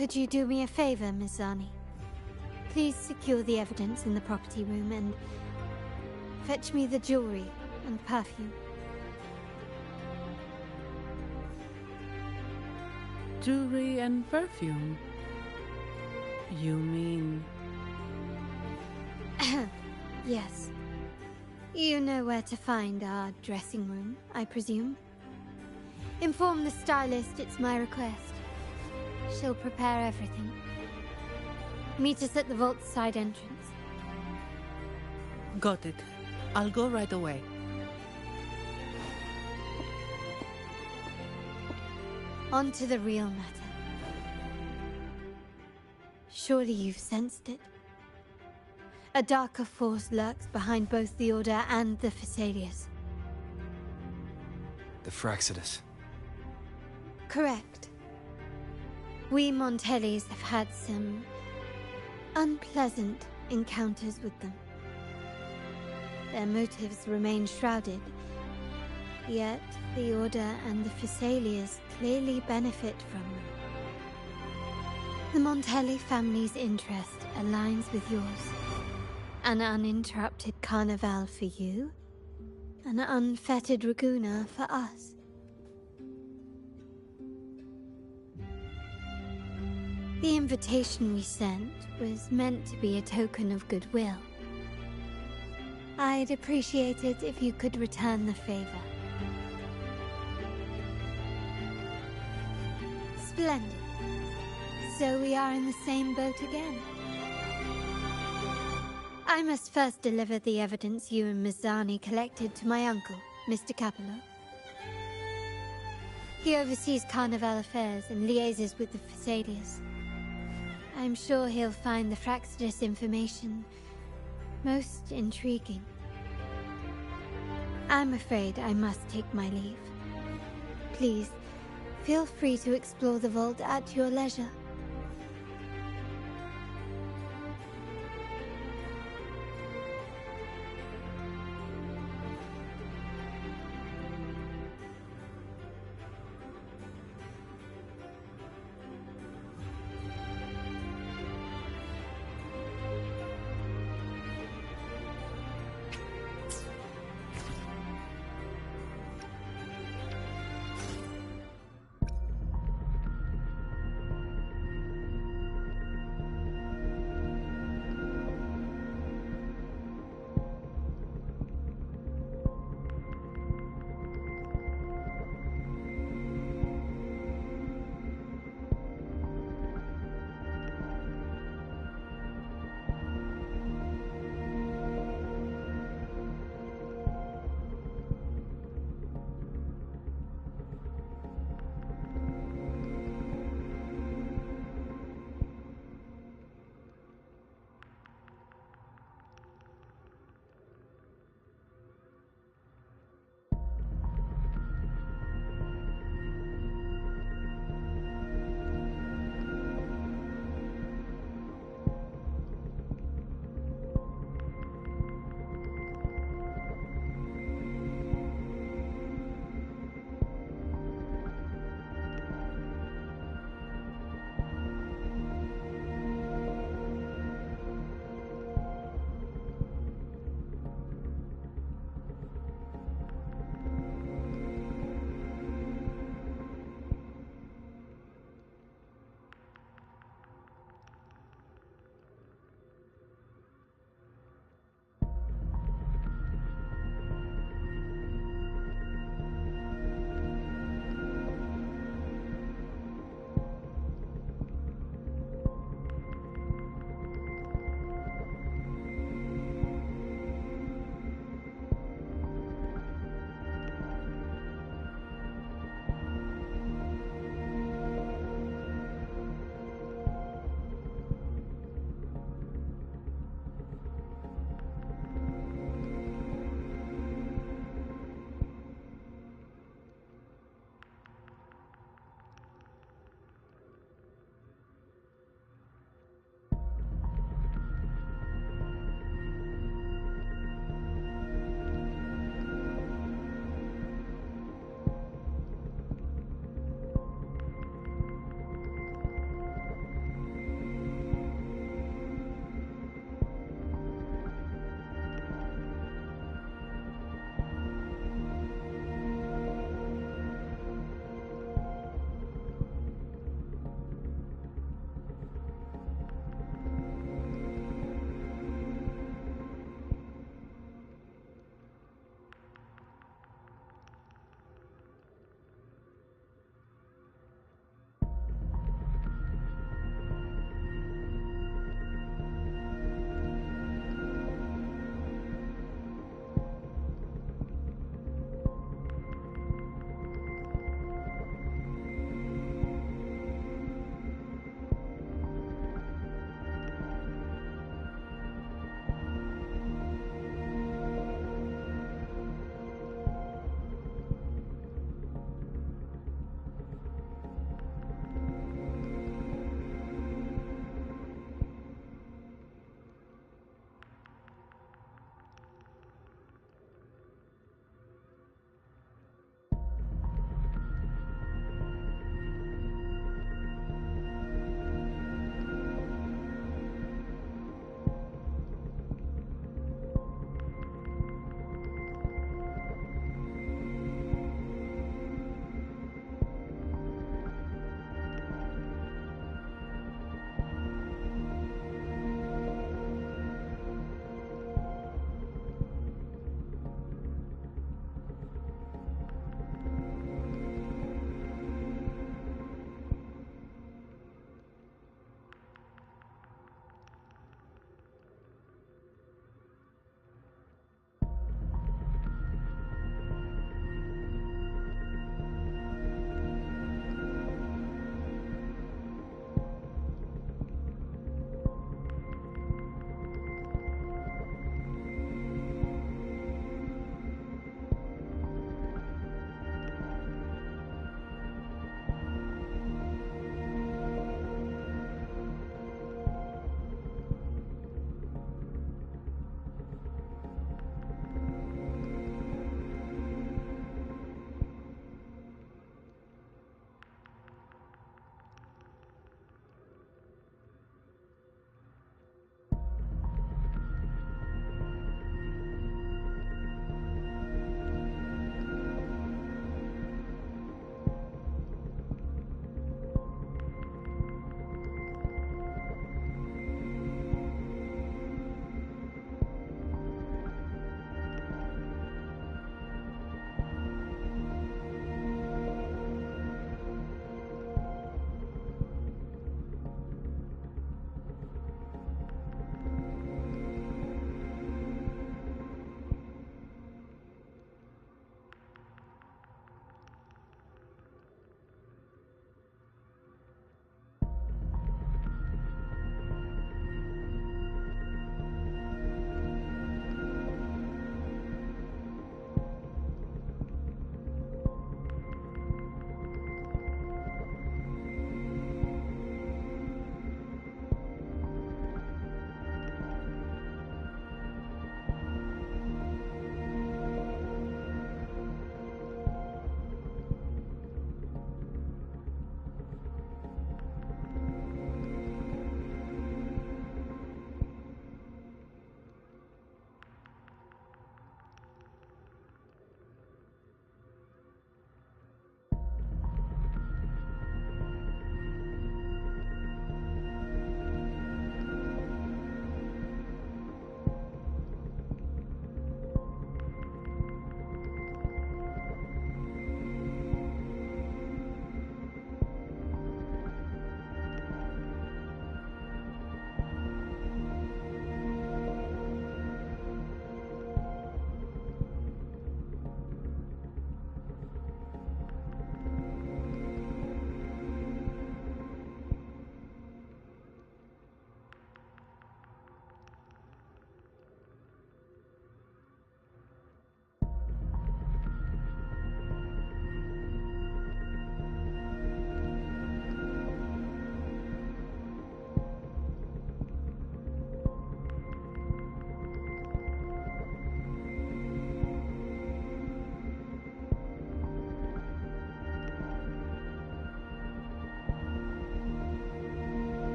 Could you do me a favor, Miss Zani? Please secure the evidence in the property room and fetch me the jewelry and perfume. Jewelry and perfume? You mean... Yes. You know where to find our dressing room, I presume? Inform the stylist it's my request. She'll prepare everything. Meet us at the vault's side entrance. Got it. I'll go right away. On to the real matter. Surely you've sensed it. A darker force lurks behind both the Order and the Phasaelius. The Fraxidus. Correct. We Montellis have had some unpleasant encounters with them. Their motives remain shrouded, yet the Order and the Phasaelius clearly benefit from them. The Montelli family's interest aligns with yours. An uninterrupted carnival for you, an unfettered Raguna for us. The invitation we sent was meant to be a token of goodwill. I'd appreciate it if you could return the favor. Splendid. So we are in the same boat again. I must first deliver the evidence you and Miss Zani collected to my uncle, Mr. Capello. He oversees Carnival affairs and liaises with the Phasaelius. I'm sure he'll find the Fraxidus information most intriguing. I'm afraid I must take my leave. Please, feel free to explore the vault at your leisure.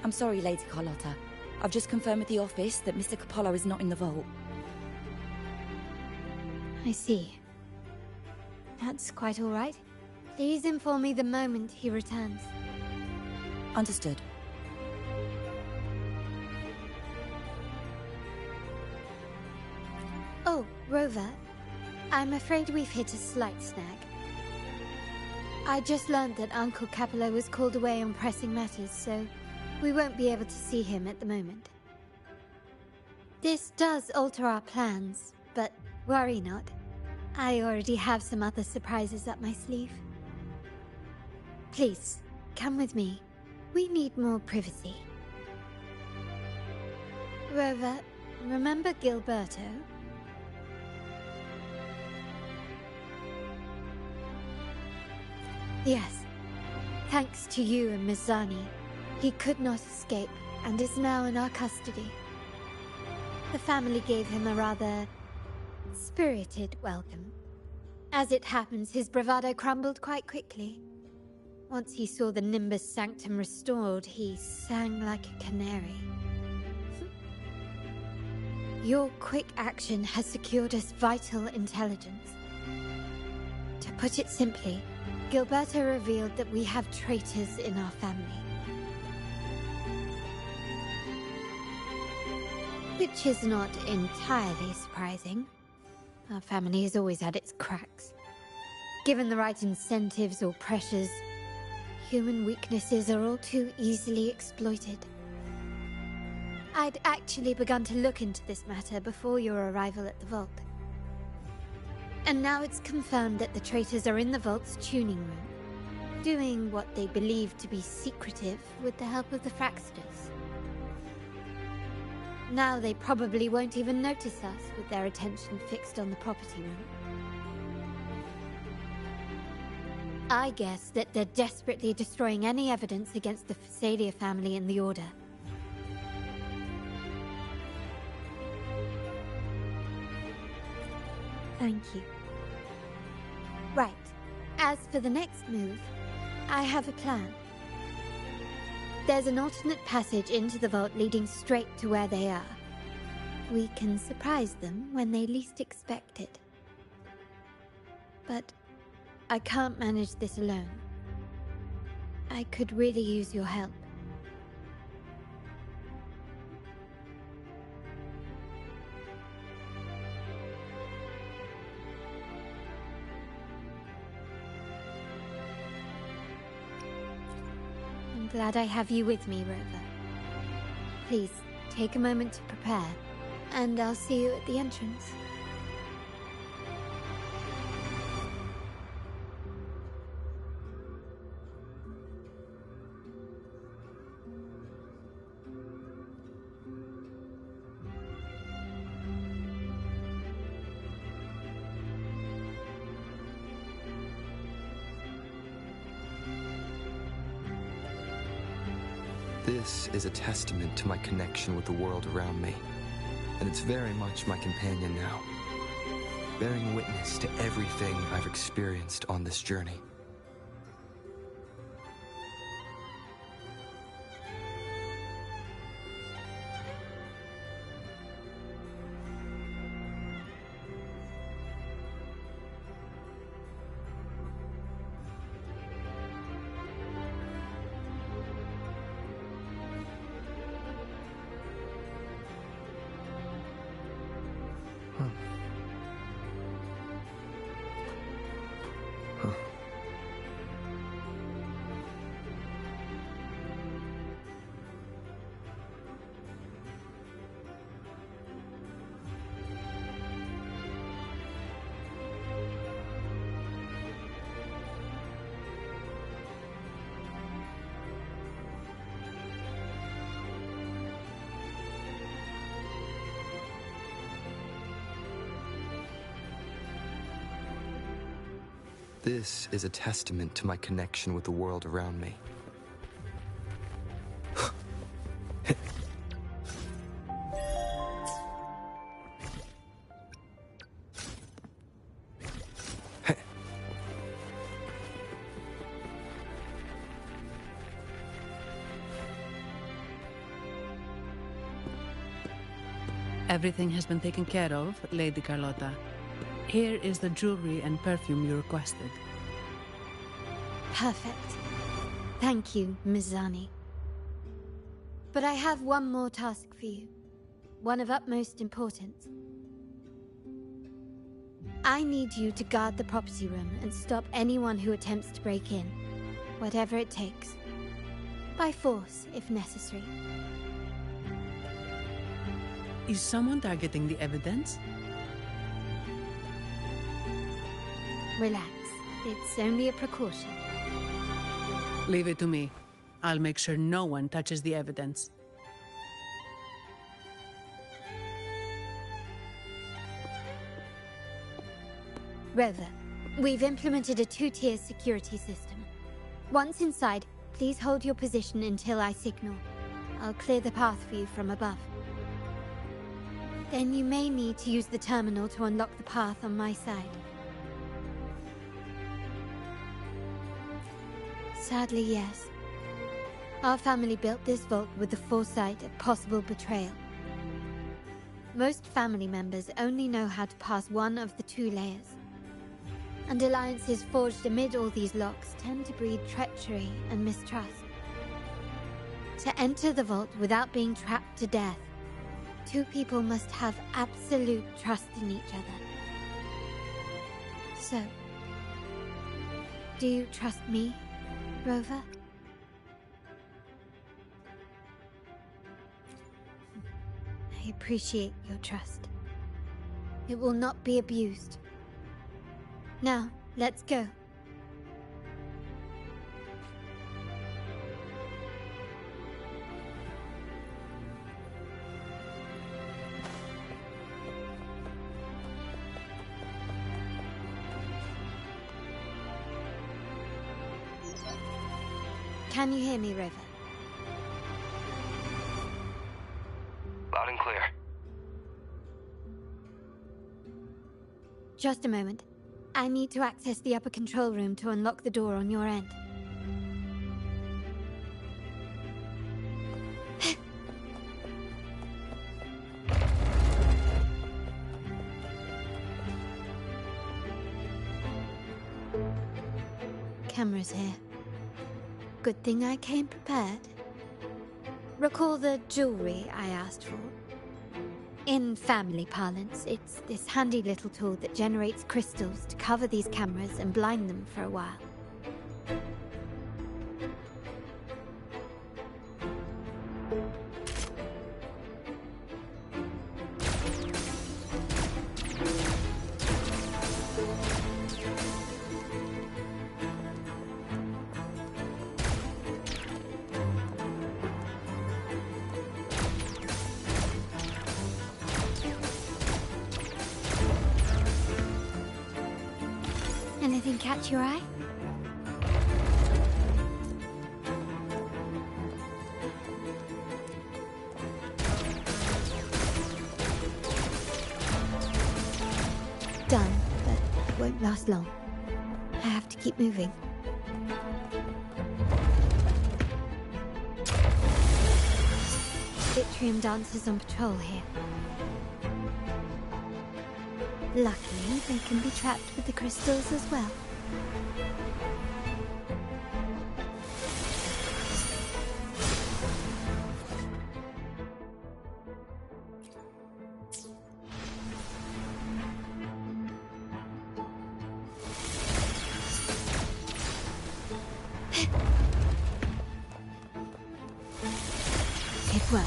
I'm sorry, Lady Carlotta. I've just confirmed with the office that Mr. Capello is not in the vault. I see. That's quite all right. Please inform me the moment he returns. Understood. Oh, Rover. I'm afraid we've hit a slight snag. I just learned that Uncle Capello was called away on pressing matters, so we won't be able to see him at the moment. This does alter our plans, but worry not. I already have some other surprises up my sleeve. Please, come with me. We need more privacy. Rover, remember Gilberto? Yes. Thanks to you and Mizani, he could not escape and is now in our custody. The family gave him a rather spirited welcome. As it happens, his bravado crumbled quite quickly. Once he saw the Nimbus Sanctum restored, he sang like a canary. Your quick action has secured us vital intelligence. To put it simply, Gilberto revealed that we have traitors in our family. Which is not entirely surprising. Our family has always had its cracks. Given the right incentives or pressures, human weaknesses are all too easily exploited. I'd actually begun to look into this matter before your arrival at the vault. And now it's confirmed that the traitors are in the vault's tuning room, doing what they believe to be secretive with the help of the Fraxters. Now they probably won't even notice us with their attention fixed on the property room. I guess that they're desperately destroying any evidence against the Phasalia family and the Order. Thank you. Right. As for the next move, I have a plan. There's an alternate passage into the vault leading straight to where they are. We can surprise them when they least expect it. But I can't manage this alone. I could really use your help. I'm glad I have you with me, Rover. Please, take a moment to prepare, and I'll see you at the entrance. This is a testament to my connection with the world around me, and it's very much my companion now, bearing witness to everything I've experienced on this journey. This is a testament to my connection with the world around me. Everything has been taken care of, Lady Carlotta. Here is the jewelry and perfume you requested. Perfect. Thank you, Ms. Zani. But I have one more task for you. One of utmost importance. I need you to guard the property room and stop anyone who attempts to break in. Whatever it takes. By force, if necessary. Is someone targeting the evidence? Relax. It's only a precaution. Leave it to me. I'll make sure no one touches the evidence. Rover, we've implemented a two-tier security system. Once inside, please hold your position until I signal. I'll clear the path for you from above. Then you may need to use the terminal to unlock the path on my side. Sadly, yes. Our family built this vault with the foresight of possible betrayal. Most family members only know how to pass one of the two layers. And alliances forged amid all these locks tend to breed treachery and mistrust. To enter the vault without being trapped to death, two people must have absolute trust in each other. So, do you trust me, Rover? I appreciate your trust. It will not be abused. Now, let's go. Can you hear me, Rover? Loud and clear. Just a moment. I need to access the upper control room to unlock the door on your end. Cameras here. Good thing I came prepared. Recall the jewelry I asked for? In family parlance, it's this handy little tool that generates crystals to cover these cameras and blind them for a while. Anything catch your eye? Done, but it won't last long. I have to keep moving. Yttrium dancers on patrol here. Luckily, they can be trapped with the crystals as well. It worked.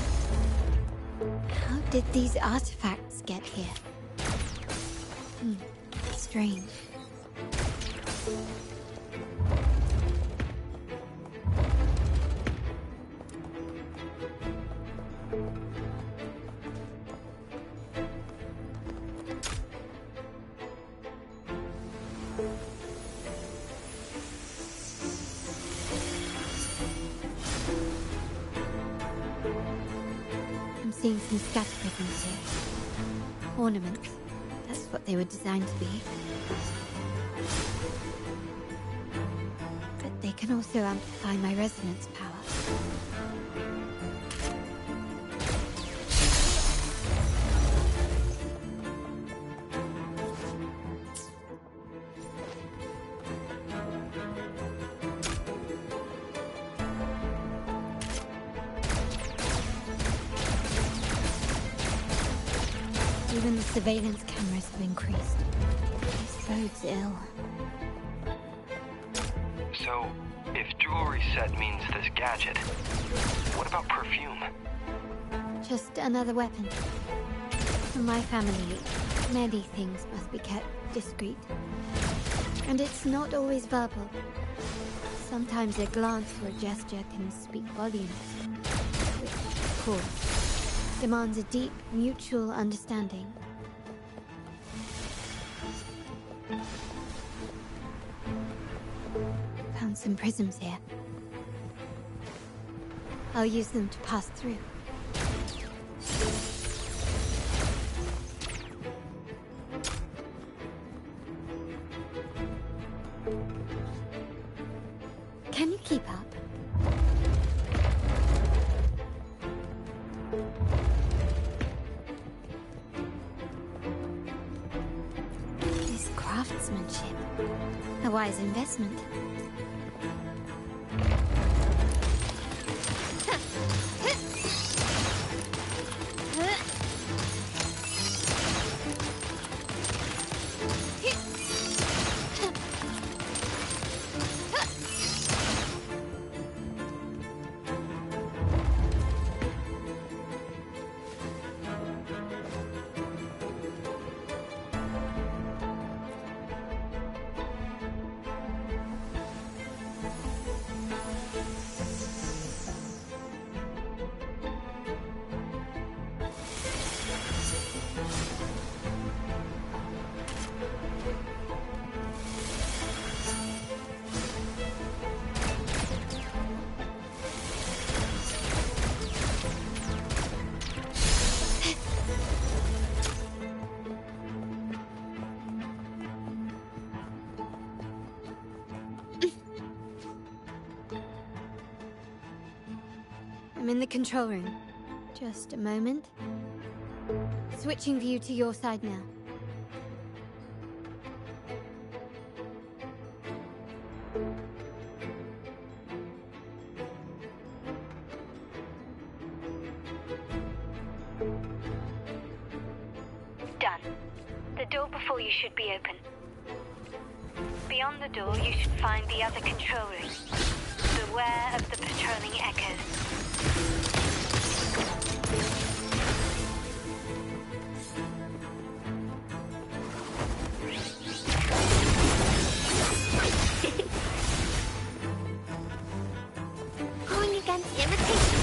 How did these artifacts get here? Strange. I'm seeing some scatter patterns here. Ornaments. That's what they were designed to be. But they can also amplify my resonance power. Even the surveillance cameras have increased. This bodes ill. So, if jewelry set means this gadget, what about perfume? Just another weapon. For my family, many things must be kept discreet. And it's not always verbal. Sometimes a glance or a gesture can speak volumes. Which, of course, demands a deep mutual understanding. Found some prisms here. I'll use them to pass through. Can you keep up? This craftsmanship. A wise investment. I'm in the control room. Just a moment. Switching view to your side now. Done. The door before you should be open. Beyond the door, you should find the other control room. Beware of the patrolling echoes. Going against imitation.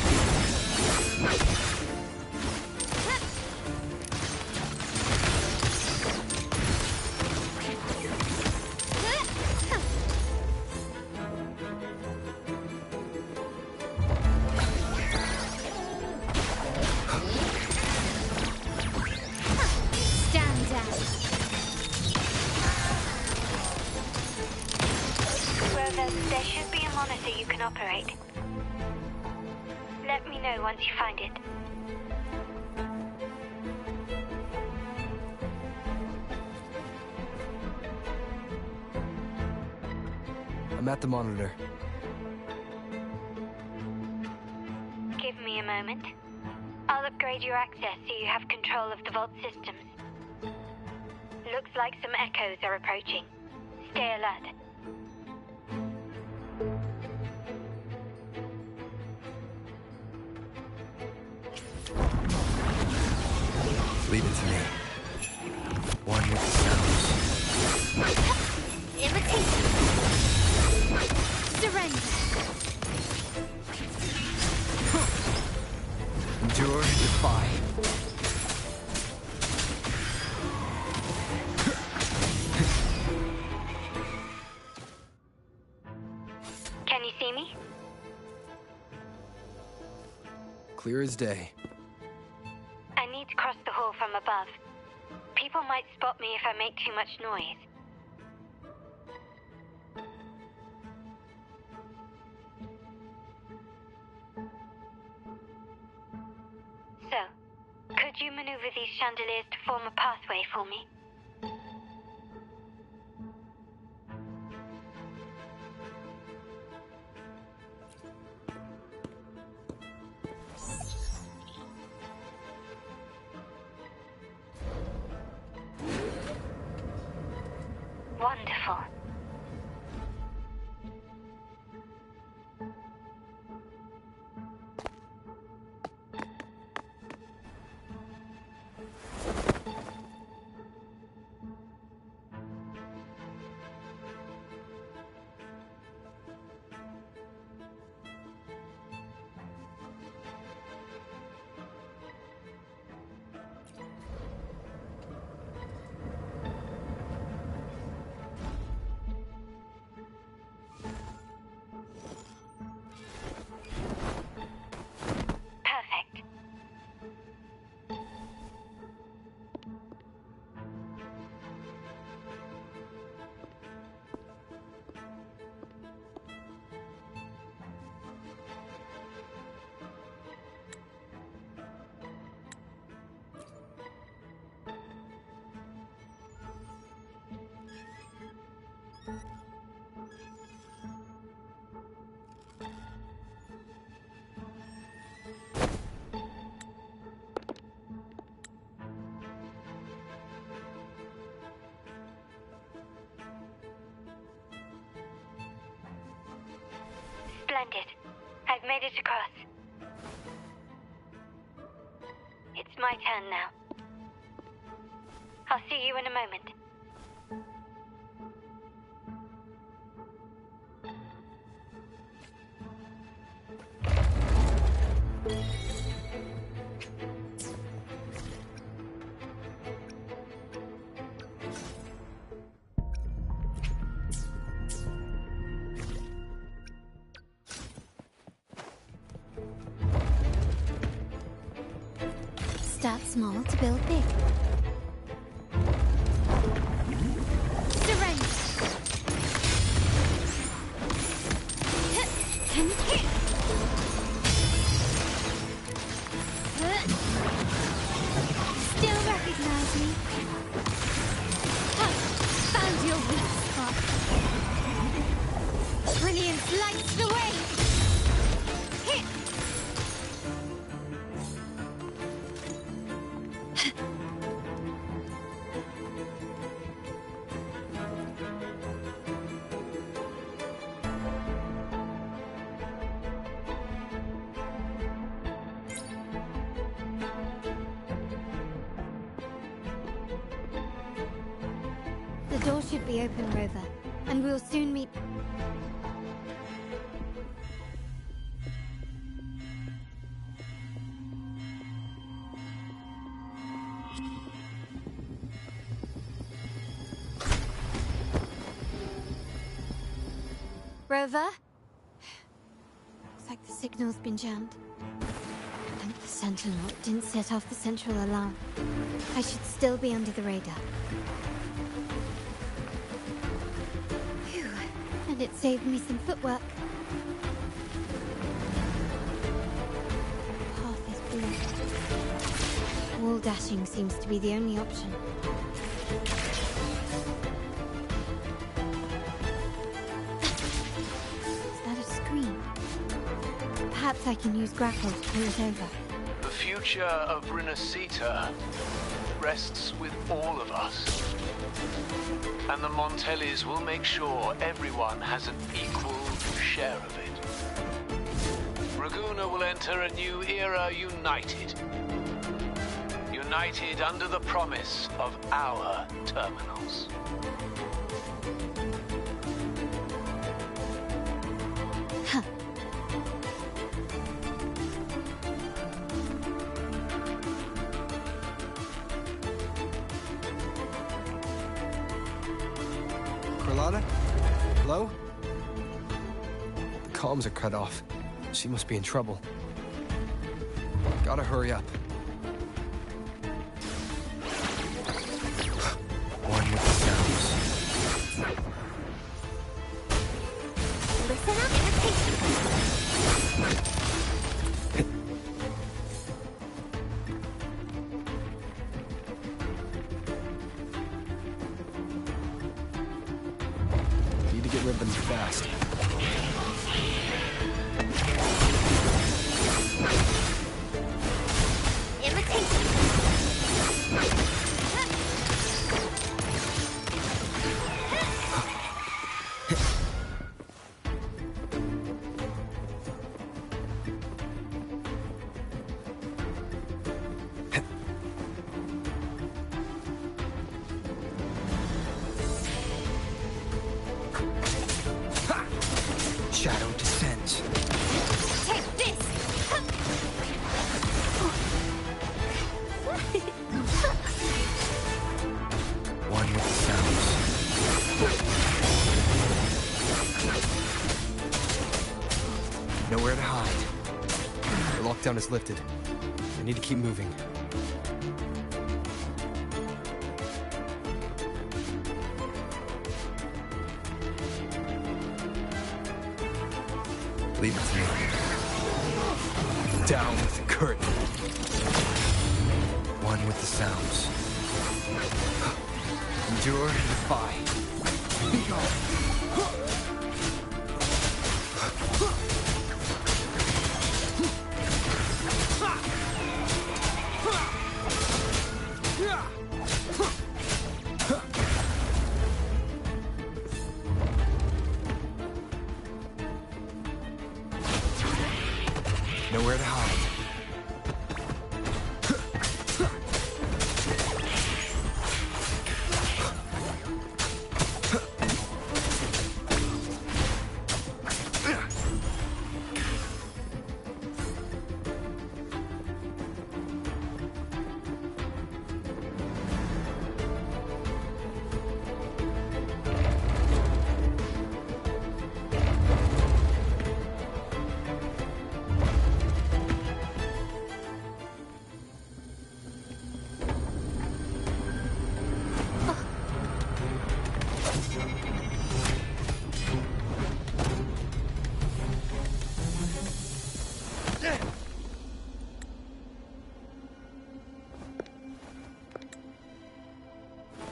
Stand down. Rover, there should be a monitor you can operate. Let me know once you find it. I'm at the monitor. Give me a moment. I'll upgrade your access so you have control of the vault systems. Looks like some echoes are approaching. Stay alert. Leave it to me. One with the sound. Imitation. Surrender. Endure, defy. Can you see me? Clear as day. I need to cross the hall from above. People might spot me if I make too much noise. So, could you maneuver these chandeliers to form a pathway for me? careful. Perfect. Splendid. I've made it across. It's my turn now. I'll see you in a moment. Start small to build big. Surrender! Can hit! Still recognize me? Found your weak spot. Brilliance lights the way! Hit! The door should be open, Rover, and we'll soon meet... Rover? Looks like the signal's been jammed. Thank the Sentinel it didn't set off the central alarm. I should still be under the radar. Phew, and it saved me some footwork. The path is blocked. Wall dashing seems to be the only option. Perhaps I can use grapple to pull it over. The future of Rinascita rests with all of us. And the Montellis will make sure everyone has an equal share of it. Raguna will enter a new era united. United under the promise of our terminals. Hello? Comms are cut off. She must be in trouble. Gotta hurry up. One with the sounds. Listen up and Need to get ribbons fast. Nowhere to hide. The lockdown is lifted. I need to keep moving. Leave it to me. Down with the curtain. One with the sounds. Endure and defy. Be gone. Nowhere to hide.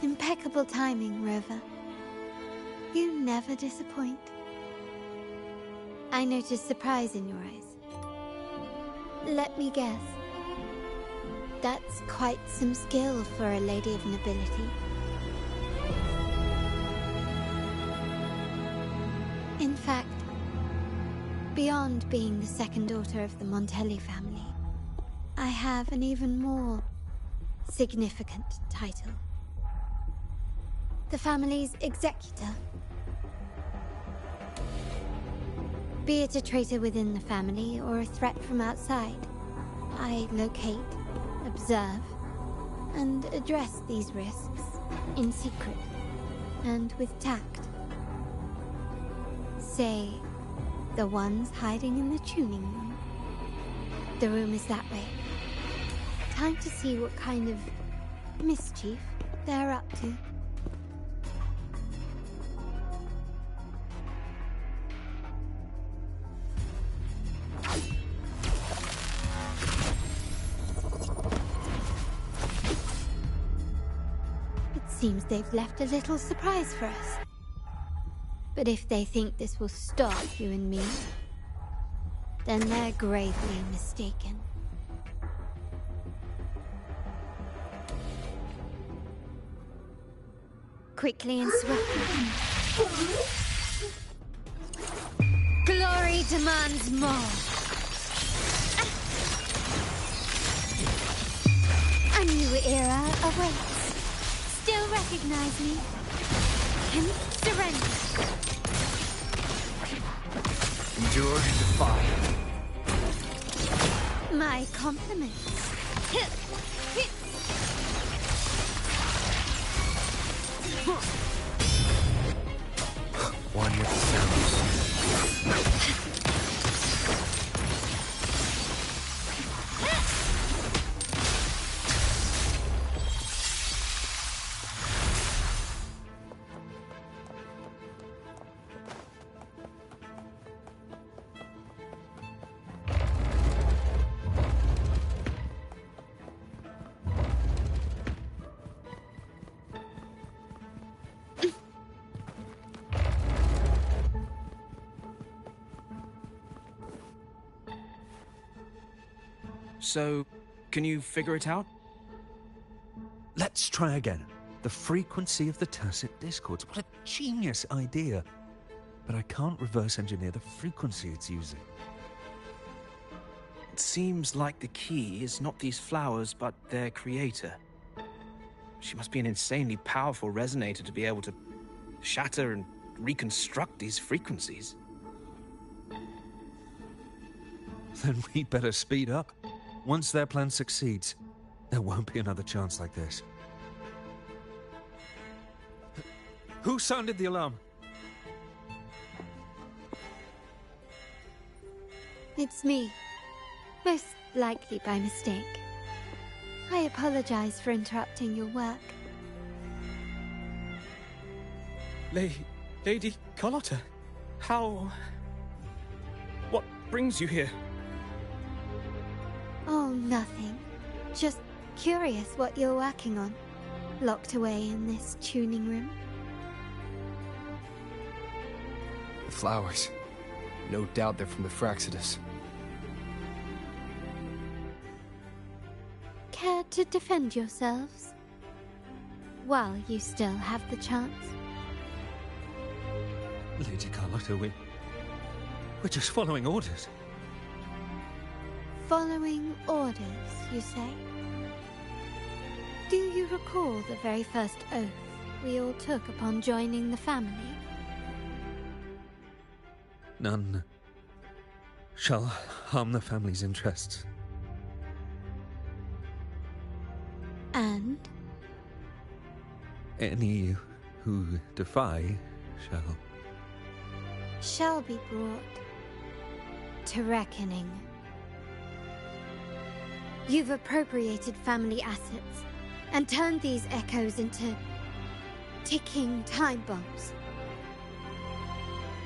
Impeccable timing, Rover. You never disappoint. I noticed surprise in your eyes. Let me guess. That's quite some skill for a lady of nobility. In fact, beyond being the second daughter of the Montelli family, I have an even more significant title. The family's executor. Be it a traitor within the family or a threat from outside, I locate, observe, and address these risks in secret and with tact. Say, the ones hiding in the tuning room. The room is that way. Time to see what kind of mischief they're up to. Seems they've left a little surprise for us. But if they think this will stop you and me, then they're gravely mistaken. Quickly and swiftly. Glory demands more. A new era awaits. Still recognize me? And surrender. Endure and defy. My compliments. One with the sounds. So, can you figure it out? Let's try again. The frequency of the tacit discords. What a genius idea. But I can't reverse engineer the frequency it's using. It seems like the key is not these flowers, but their creator. She must be an insanely powerful resonator to be able to shatter and reconstruct these frequencies. Then we'd better speed up. Once their plan succeeds, there won't be another chance like this. Who sounded the alarm? It's me. Most likely by mistake. I apologize for interrupting your work. Lady Carlotta, how... What brings you here? Oh, nothing. Just curious what you're working on. Locked away in this tuning room. The flowers. No doubt they're from the Fraxidus. Care to defend yourselves? While you still have the chance. Lady Carlotta, we're just following orders. Following orders, you say? Do you recall the very first oath we all took upon joining the family? None shall harm the family's interests. And? Any who defy shall be brought to reckoning. You've appropriated family assets and turned these echoes into ticking time bombs.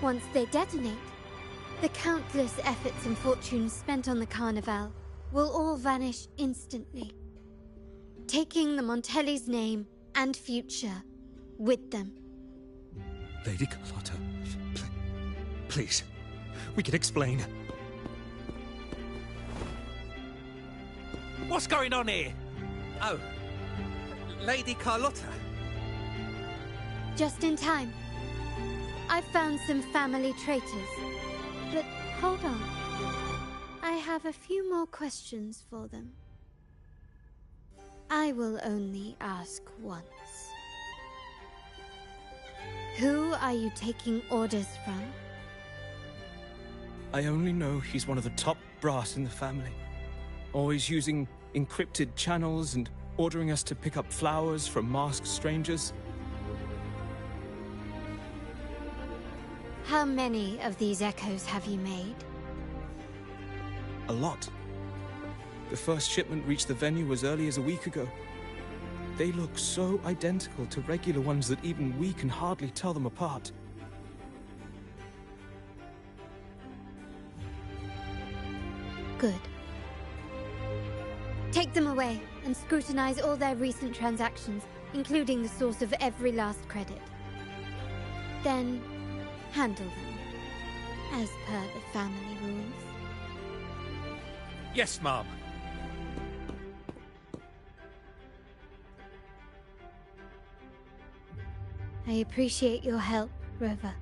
Once they detonate, the countless efforts and fortunes spent on the Carnival will all vanish instantly, taking the Montelli's name and future with them. Lady Carlotta, please, we can explain. What's going on here? Oh, Lady Carlotta. Just in time. I found some family traitors. But hold on. I have a few more questions for them. I will only ask once. Who are you taking orders from? I only know he's one of the top brass in the family. Always using encrypted channels and ordering us to pick up flowers from masked strangers. How many of these echoes have you made? A lot. The first shipment reached the venue as early as a week ago. They look so identical to regular ones that even we can hardly tell them apart. Good. Take them away and scrutinize all their recent transactions, including the source of every last credit. Then, handle them, as per the family rules. Yes, Mom. I appreciate your help, Rover.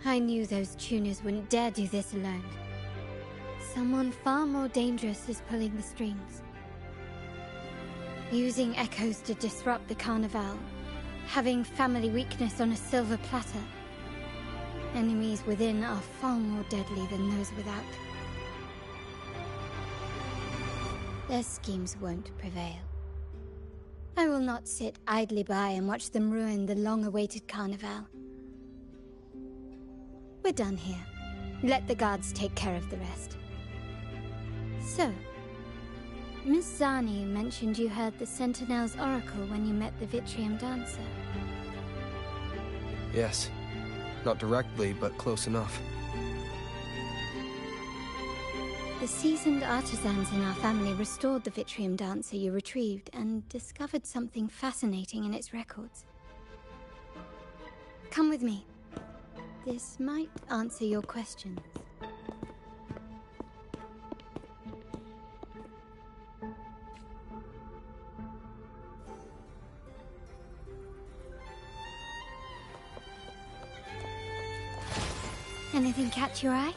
I knew those tuners wouldn't dare do this alone. Someone far more dangerous is pulling the strings. Using echoes to disrupt the Carnival. Having family weakness on a silver platter. Enemies within are far more deadly than those without. Their schemes won't prevail. I will not sit idly by and watch them ruin the long-awaited Carnival. We're done here. Let the guards take care of the rest. So, Miss Zani mentioned you heard the Sentinel's oracle when you met the Vitrium Dancer. Yes. Not directly, but close enough. The seasoned artisans in our family restored the Vitrium Dancer you retrieved and discovered something fascinating in its records. Come with me. This might answer your questions. Anything catch your eye?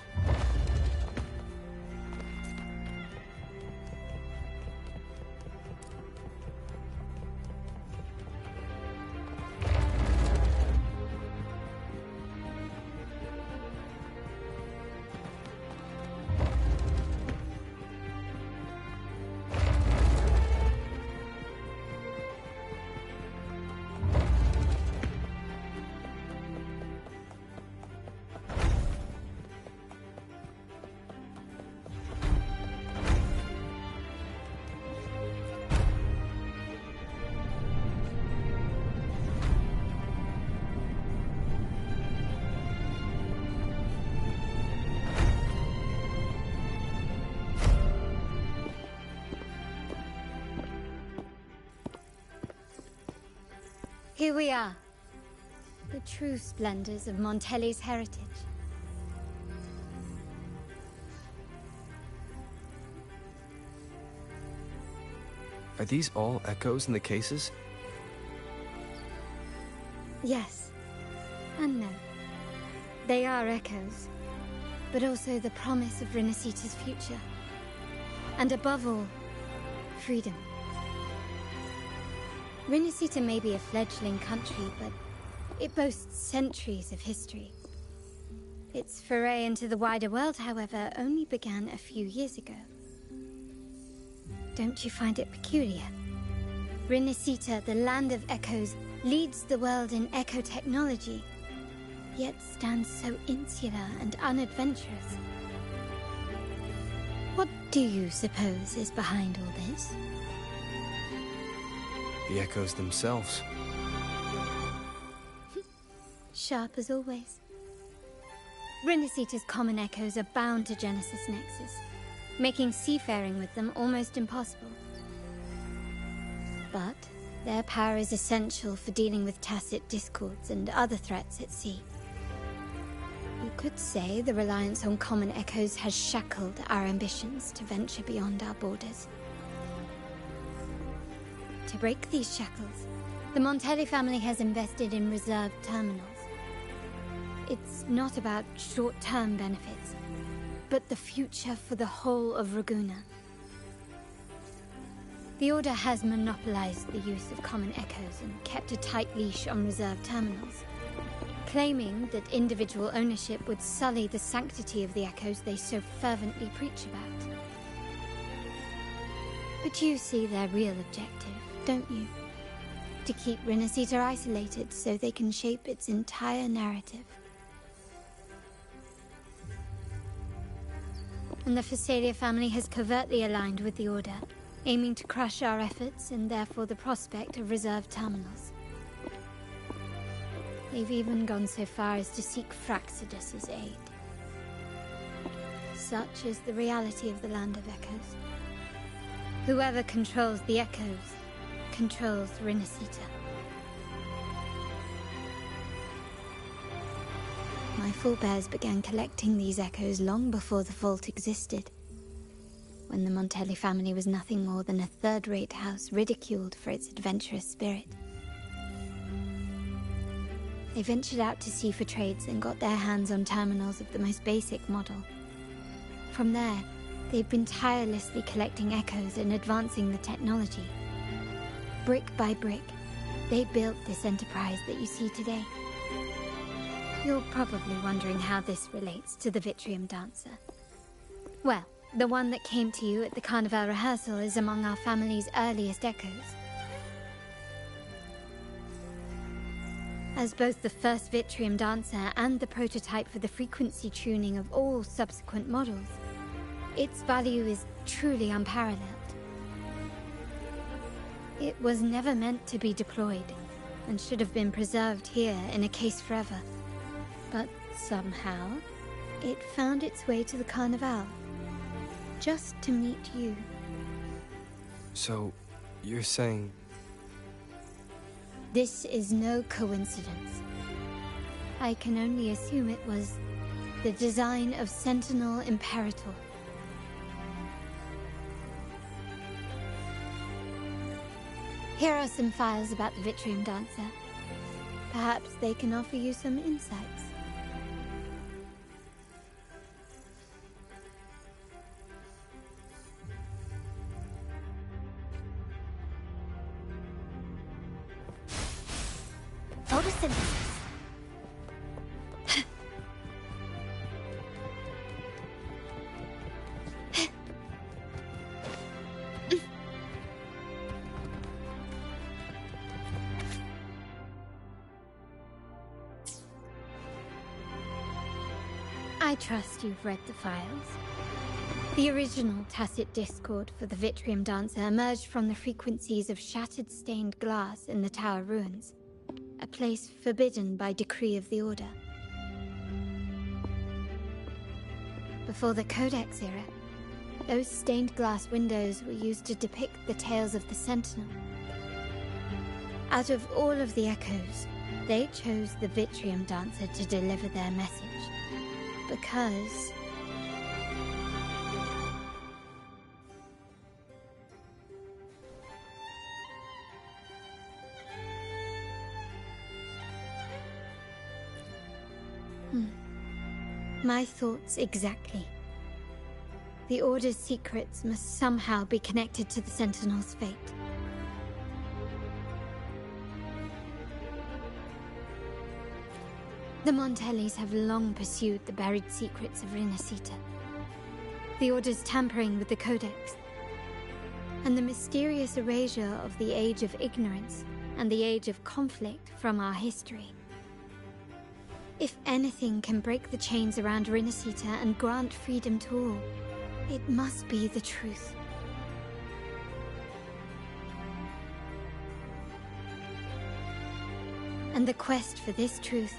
Here we are. The true splendors of Montelli's heritage. Are these all echoes in the cases? Yes. And no. They are echoes, but also the promise of Rinascita's future. And above all, freedom. Rinascita may be a fledgling country, but it boasts centuries of history. Its foray into the wider world, however, only began a few years ago. Don't you find it peculiar? Rinascita, the land of echoes, leads the world in echo technology, yet stands so insular and unadventurous. What do you suppose is behind all this? The echoes themselves. Sharp as always. Rinascita's common echoes are bound to Genesis Nexus, making seafaring with them almost impossible. But their power is essential for dealing with tacit discords and other threats at sea. You could say the reliance on common echoes has shackled our ambitions to venture beyond our borders. To break these shackles, the Montelli family has invested in reserved terminals. It's not about short-term benefits, but the future for the whole of Ragusa. The Order has monopolized the use of common echoes and kept a tight leash on reserve terminals, claiming that individual ownership would sully the sanctity of the echoes they so fervently preach about. But you see their real objective, don't you? To keep Rinascita isolated so they can shape its entire narrative. And the Phasalia family has covertly aligned with the Order, aiming to crush our efforts and therefore the prospect of reserve terminals. They've even gone so far as to seek Fraxidus's aid. Such is the reality of the Land of Echoes. Whoever controls the Echoes controls Rinascita. My forebears began collecting these echoes long before the vault existed, when the Montelli family was nothing more than a third-rate house ridiculed for its adventurous spirit. They ventured out to sea for trades and got their hands on terminals of the most basic model. From there, they've been tirelessly collecting echoes and advancing the technology. Brick by brick, they built this enterprise that you see today. You're probably wondering how this relates to the Wuthering dancer. Well, the one that came to you at the Carnival rehearsal is among our family's earliest echoes. As both the first Wuthering dancer and the prototype for the frequency tuning of all subsequent models, its value is truly unparalleled. It was never meant to be deployed, and should have been preserved here in a case forever. But somehow, it found its way to the Carnival, just to meet you. So, you're saying... This is no coincidence. I can only assume it was the design of Sentinel Imperator. Here are some files about the Wuthering dancer. Perhaps they can offer you some insights. Photosynthesis. I trust you've read the files. The original tacit discord for the Wuthering dancer emerged from the frequencies of shattered stained glass in the tower ruins, a place forbidden by decree of the Order. Before the Codex era, those stained glass windows were used to depict the tales of the Sentinel. Out of all of the echoes, they chose the Vitrium Dancer to deliver their message. Because... My thoughts exactly. The Order's secrets must somehow be connected to the Sentinel's fate. The Montellis have long pursued the buried secrets of Rinascita. The Order's tampering with the Codex, and the mysterious erasure of the Age of Ignorance and the Age of Conflict from our history. If anything can break the chains around Rinascita and grant freedom to all, it must be the truth. And the quest for this truth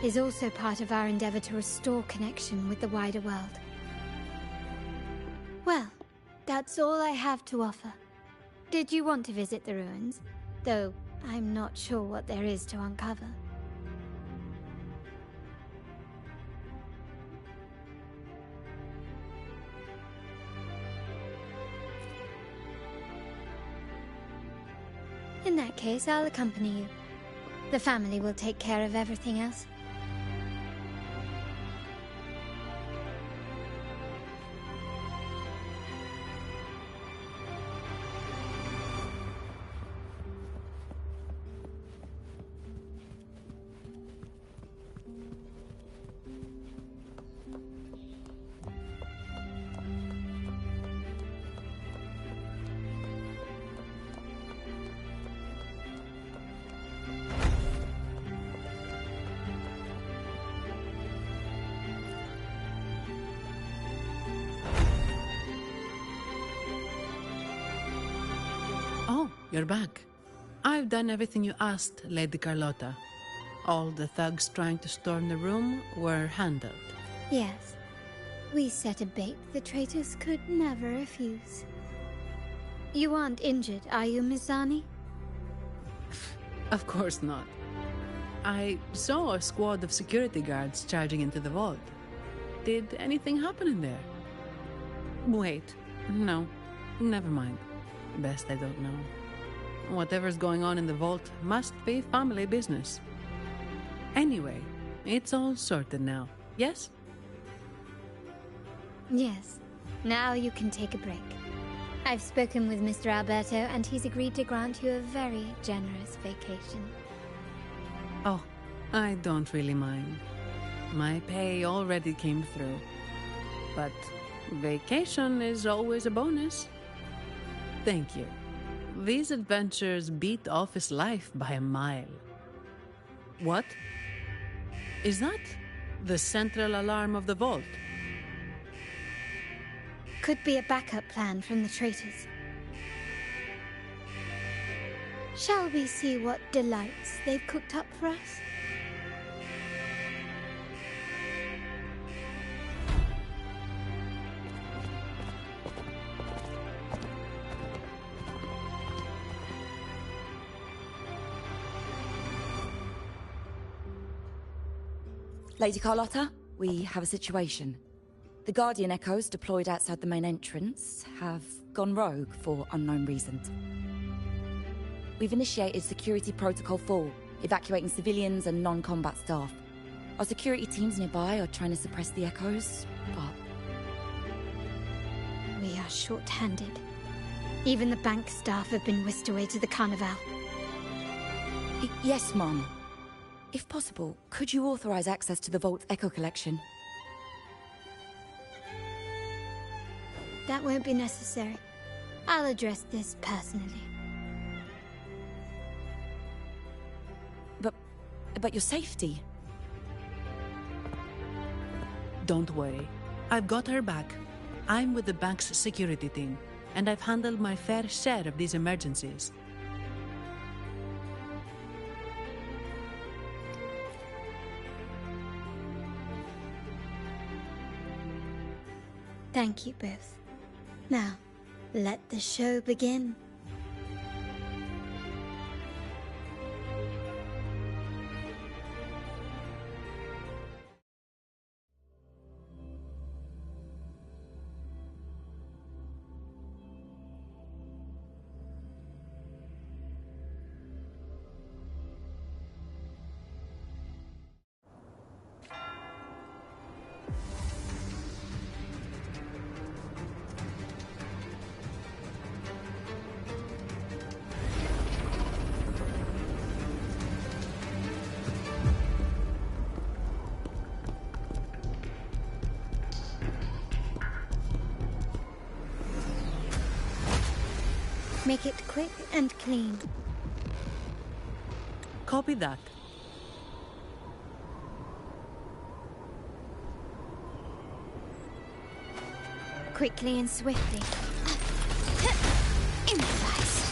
is also part of our endeavor to restore connection with the wider world. Well, that's all I have to offer. Did you want to visit the ruins? Though I'm not sure what there is to uncover. In that case, I'll accompany you. The family will take care of everything else. You're back. I've done everything you asked, Lady Carlotta. All the thugs trying to storm the room were handled. Yes. We set a bait the traitors could never refuse. You aren't injured, are you, Miss Zani? Of course not. I saw a squad of security guards charging into the vault. Did anything happen in there? Wait. No. Never mind. Best I don't know. Whatever's going on in the vault must be family business. Anyway, it's all sorted now, yes? Yes. Now you can take a break. I've spoken with Mr. Alberto, and he's agreed to grant you a very generous vacation. Oh, I don't really mind. My pay already came through. But vacation is always a bonus. Thank you. These adventures beat office life by a mile. What? Is that the central alarm of the vault? Could be a backup plan from the traitors. Shall we see what delights they've cooked up for us? Lady Carlotta, we have a situation. The Guardian Echoes deployed outside the main entrance have gone rogue for unknown reasons. We've initiated Security Protocol 4, evacuating civilians and non-combat staff. Our security teams nearby are trying to suppress the Echoes, but... We are short-handed. Even the bank staff have been whisked away to the Carnival. Yes, Mom. If possible, could you authorize access to the Vault's Echo Collection? That won't be necessary. I'll address this personally. But your safety? Don't worry. I've got her back. I'm with the bank's security team, and I've handled my fair share of these emergencies. Thank you both. Now, let the show begin. Make it quick and clean. Copy that. Quickly and swiftly. Improvise.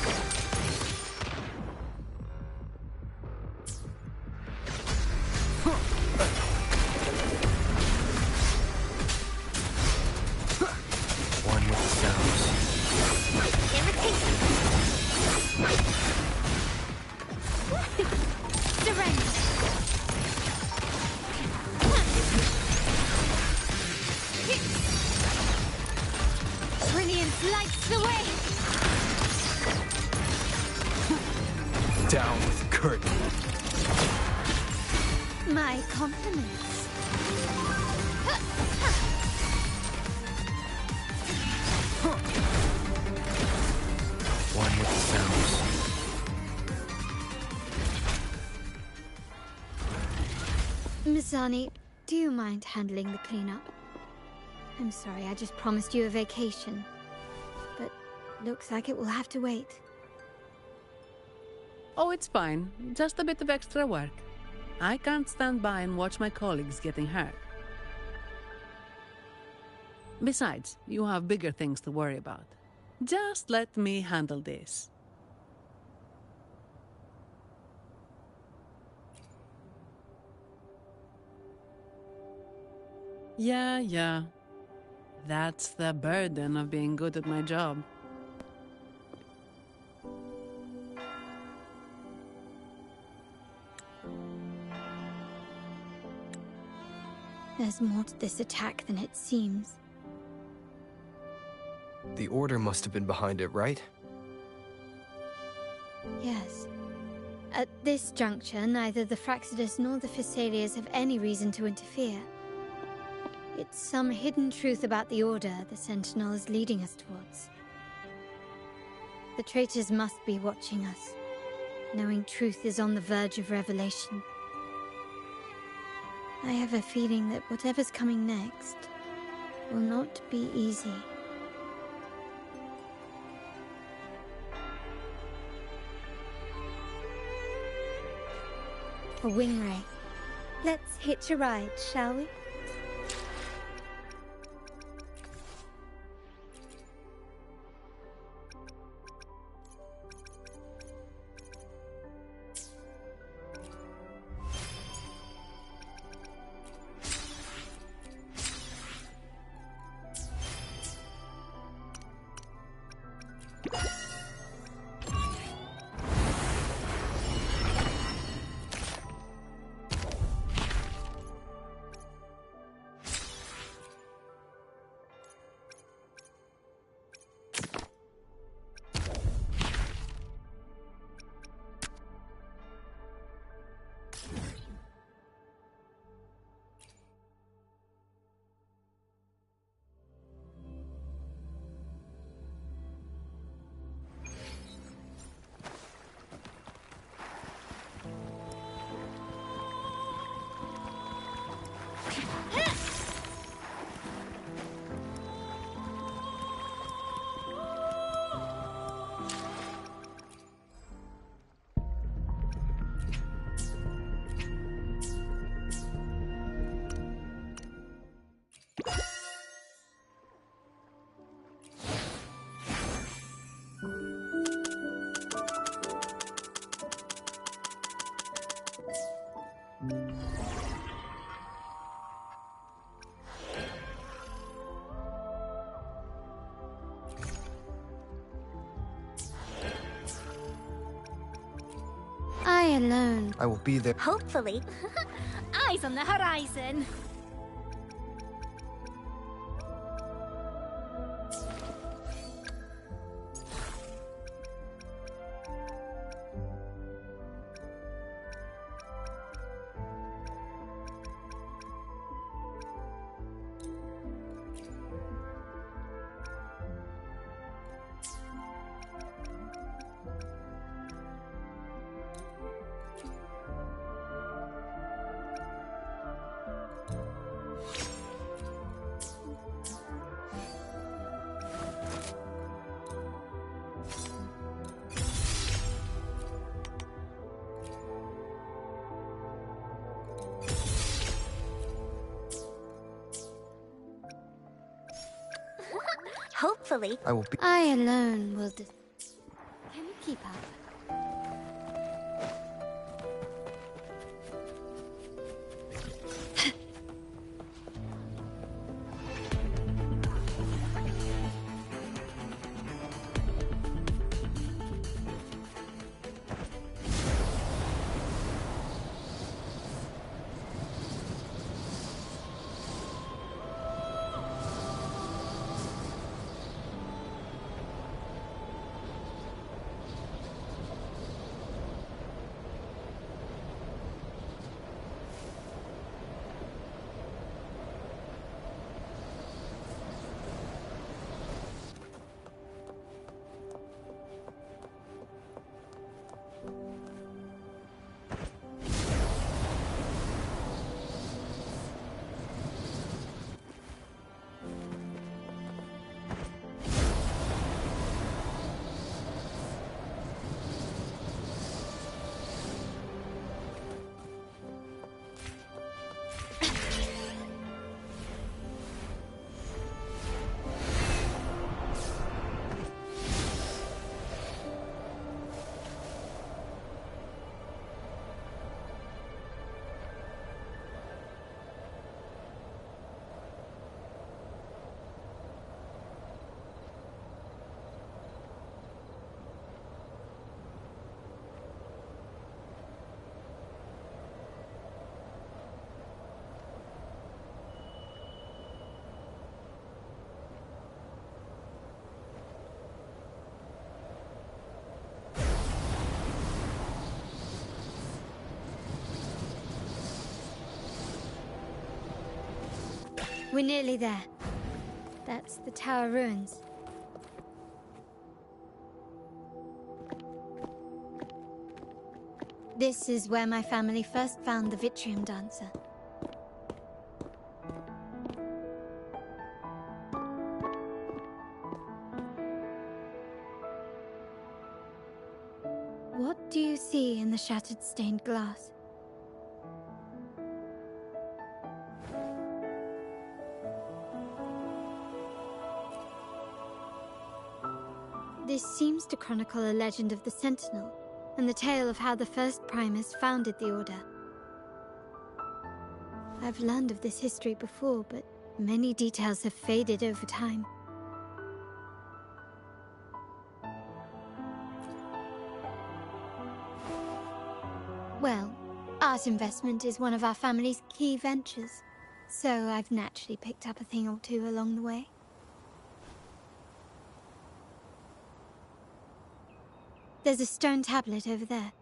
One with the sounds. Surrender. Brilliance lights the way. Down with curtain. My compliments. One with the sounds. Mizani, do you mind handling the cleanup? I'm sorry, I just promised you a vacation. But looks like it will have to wait. Oh, it's fine. Just a bit of extra work. I can't stand by and watch my colleagues getting hurt. Besides, you have bigger things to worry about. Just let me handle this. Yeah. That's the burden of being good at my job. There's more to this attack than it seems. The Order must have been behind it, right? Yes. At this juncture, neither the Fraxidus nor the Physaelians have any reason to interfere. It's some hidden truth about the Order the Sentinel is leading us towards. The traitors must be watching us, knowing truth is on the verge of revelation. I have a feeling that whatever's coming next will not be easy. A wing ray. Let's hitch a ride, shall we? I alone. I will be there. Hopefully. Eyes on the horizon. Hopefully. I will be. I alone will Can you keep up? We're nearly there. That's the tower ruins. This is where my family first found the Vitrium Dancer. What do you see in the shattered stained glass? This seems to chronicle a legend of the Sentinel, and the tale of how the first Primus founded the Order. I've learned of this history before, but many details have faded over time. Well, art investment is one of our family's key ventures, so I've naturally picked up a thing or two along the way. There's a stone tablet over there.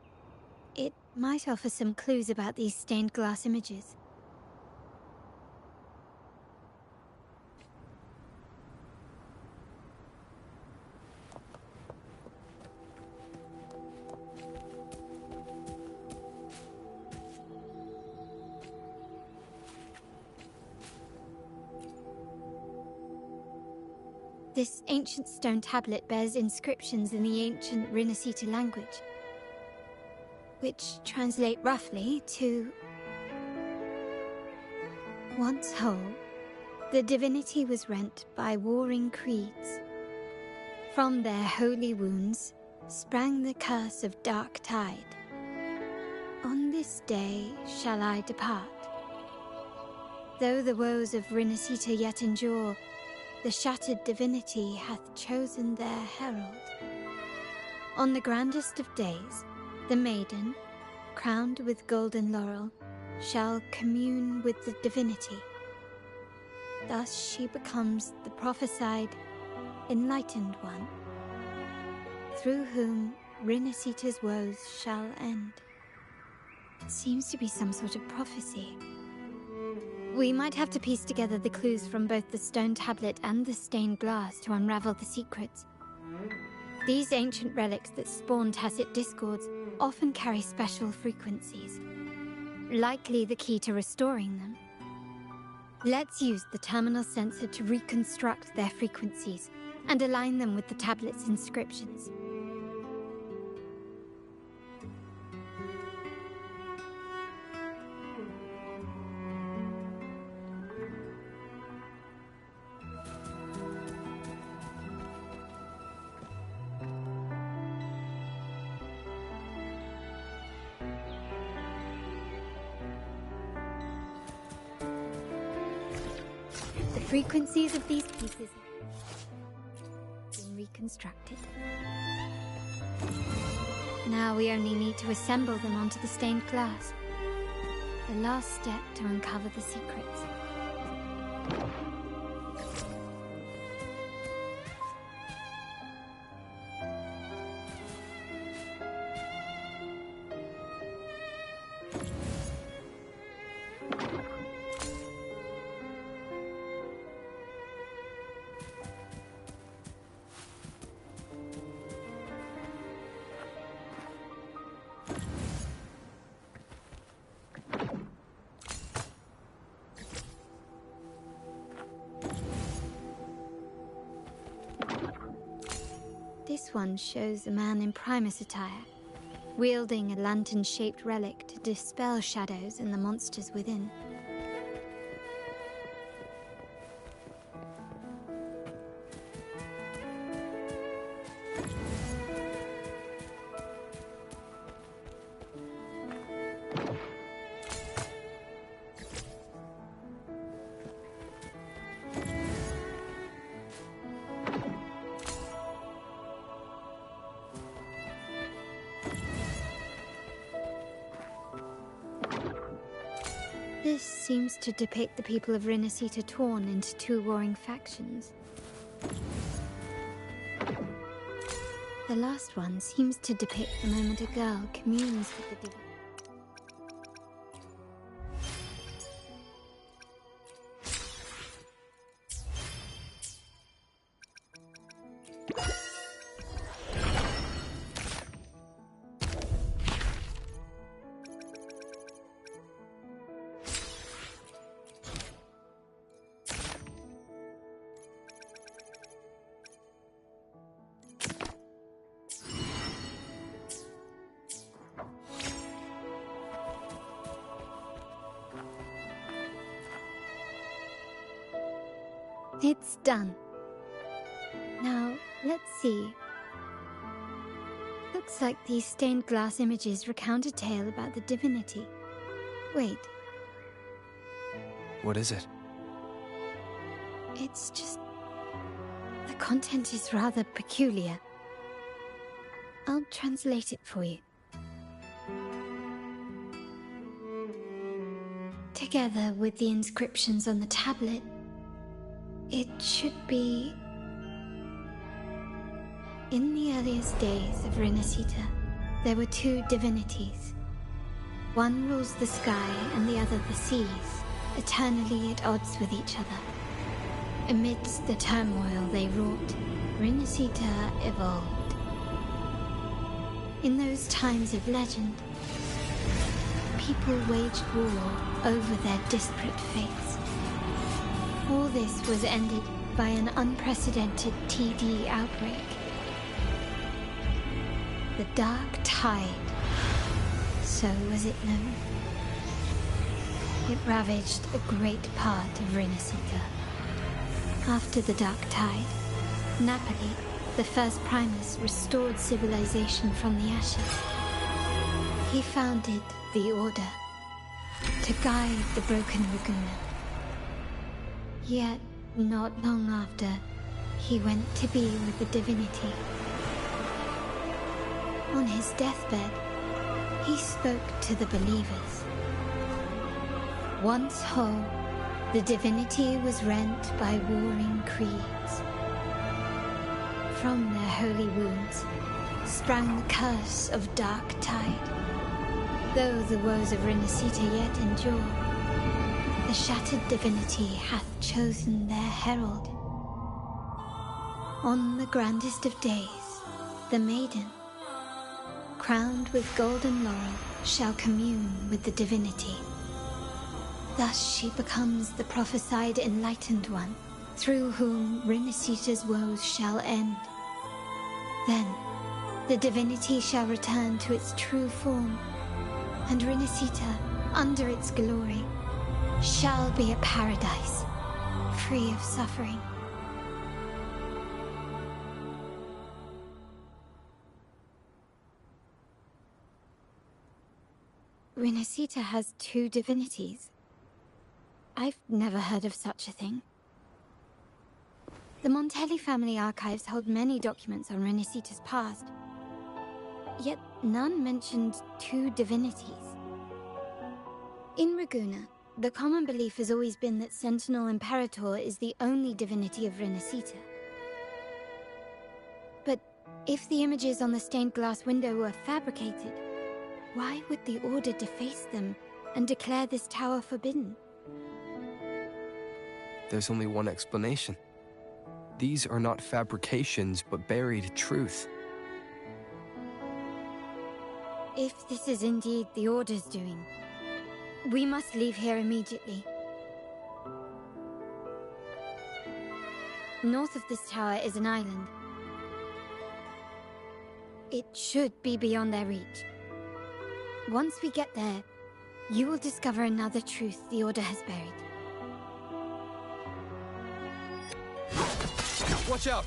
It might offer some clues about these stained glass images. This ancient stone tablet bears inscriptions in the ancient Rinascita language, which translate roughly to... Once whole, the divinity was rent by warring creeds. From their holy wounds sprang the curse of dark tide. On this day shall I depart. Though the woes of Rinascita yet endure, the shattered divinity hath chosen their herald. On the grandest of days, the maiden, crowned with golden laurel, shall commune with the divinity. Thus she becomes the prophesied, enlightened one, through whom Rinascita's woes shall end. It seems to be some sort of prophecy. We might have to piece together the clues from both the stone tablet and the stained glass to unravel the secrets. These ancient relics that spawn tacit discords often carry special frequencies, likely the key to restoring them. Let's use the terminal sensor to reconstruct their frequencies and align them with the tablet's inscriptions. frequencies of these pieces have been reconstructed. Now we only need to assemble them onto the stained glass. The last step to uncover the secrets. This one shows a man in Primus attire, wielding a lantern-shaped relic to dispel shadows and the monsters within. This seems to depict the people of Rinascita torn into two warring factions. The last one seems to depict the moment a girl communes with the divine. It's done. Now, let's see. Looks like these stained glass images recount a tale about the divinity. Wait. What is it? It's just... the content is rather peculiar. I'll translate it for you. Together with the inscriptions on the tablet, it should be... In the earliest days of Rinascita, there were two divinities. One rules the sky and the other the seas, eternally at odds with each other. Amidst the turmoil they wrought, Rinascita evolved. In those times of legend, people waged war over their disparate fates. All this was ended by an unprecedented TD outbreak. The Dark Tide, so was it known. It ravaged a great part of Rinascita. After the Dark Tide, Napoli, the first Primus, restored civilization from the ashes. He founded the Order to guide the broken Laguna. Yet, not long after, he went to be with the divinity. On his deathbed, he spoke to the believers. Once whole, the divinity was rent by warring creeds. From their holy wounds sprang the curse of Dark Tide. Though the woes of Rinascita yet endure, the shattered divinity hath chosen their herald. On the grandest of days, the maiden, crowned with golden laurel, shall commune with the divinity. Thus she becomes the prophesied enlightened one, through whom Rinascita's woes shall end. Then, the divinity shall return to its true form, and Rinascita, under its glory, shall be a paradise, free of suffering. Rinascita has two divinities. I've never heard of such a thing. The Montelli family archives hold many documents on Rinascita's past. Yet none mentioned two divinities. In Ragusa, the common belief has always been that Sentinel Imperator is the only divinity of Rinascita. But if the images on the stained glass window were fabricated, why would the Order deface them and declare this tower forbidden? There's only one explanation. These are not fabrications, but buried truth. If this is indeed the Order's doing, we must leave here immediately. North of this tower is an island. It should be beyond their reach. Once we get there, you will discover another truth the Order has buried. Watch out!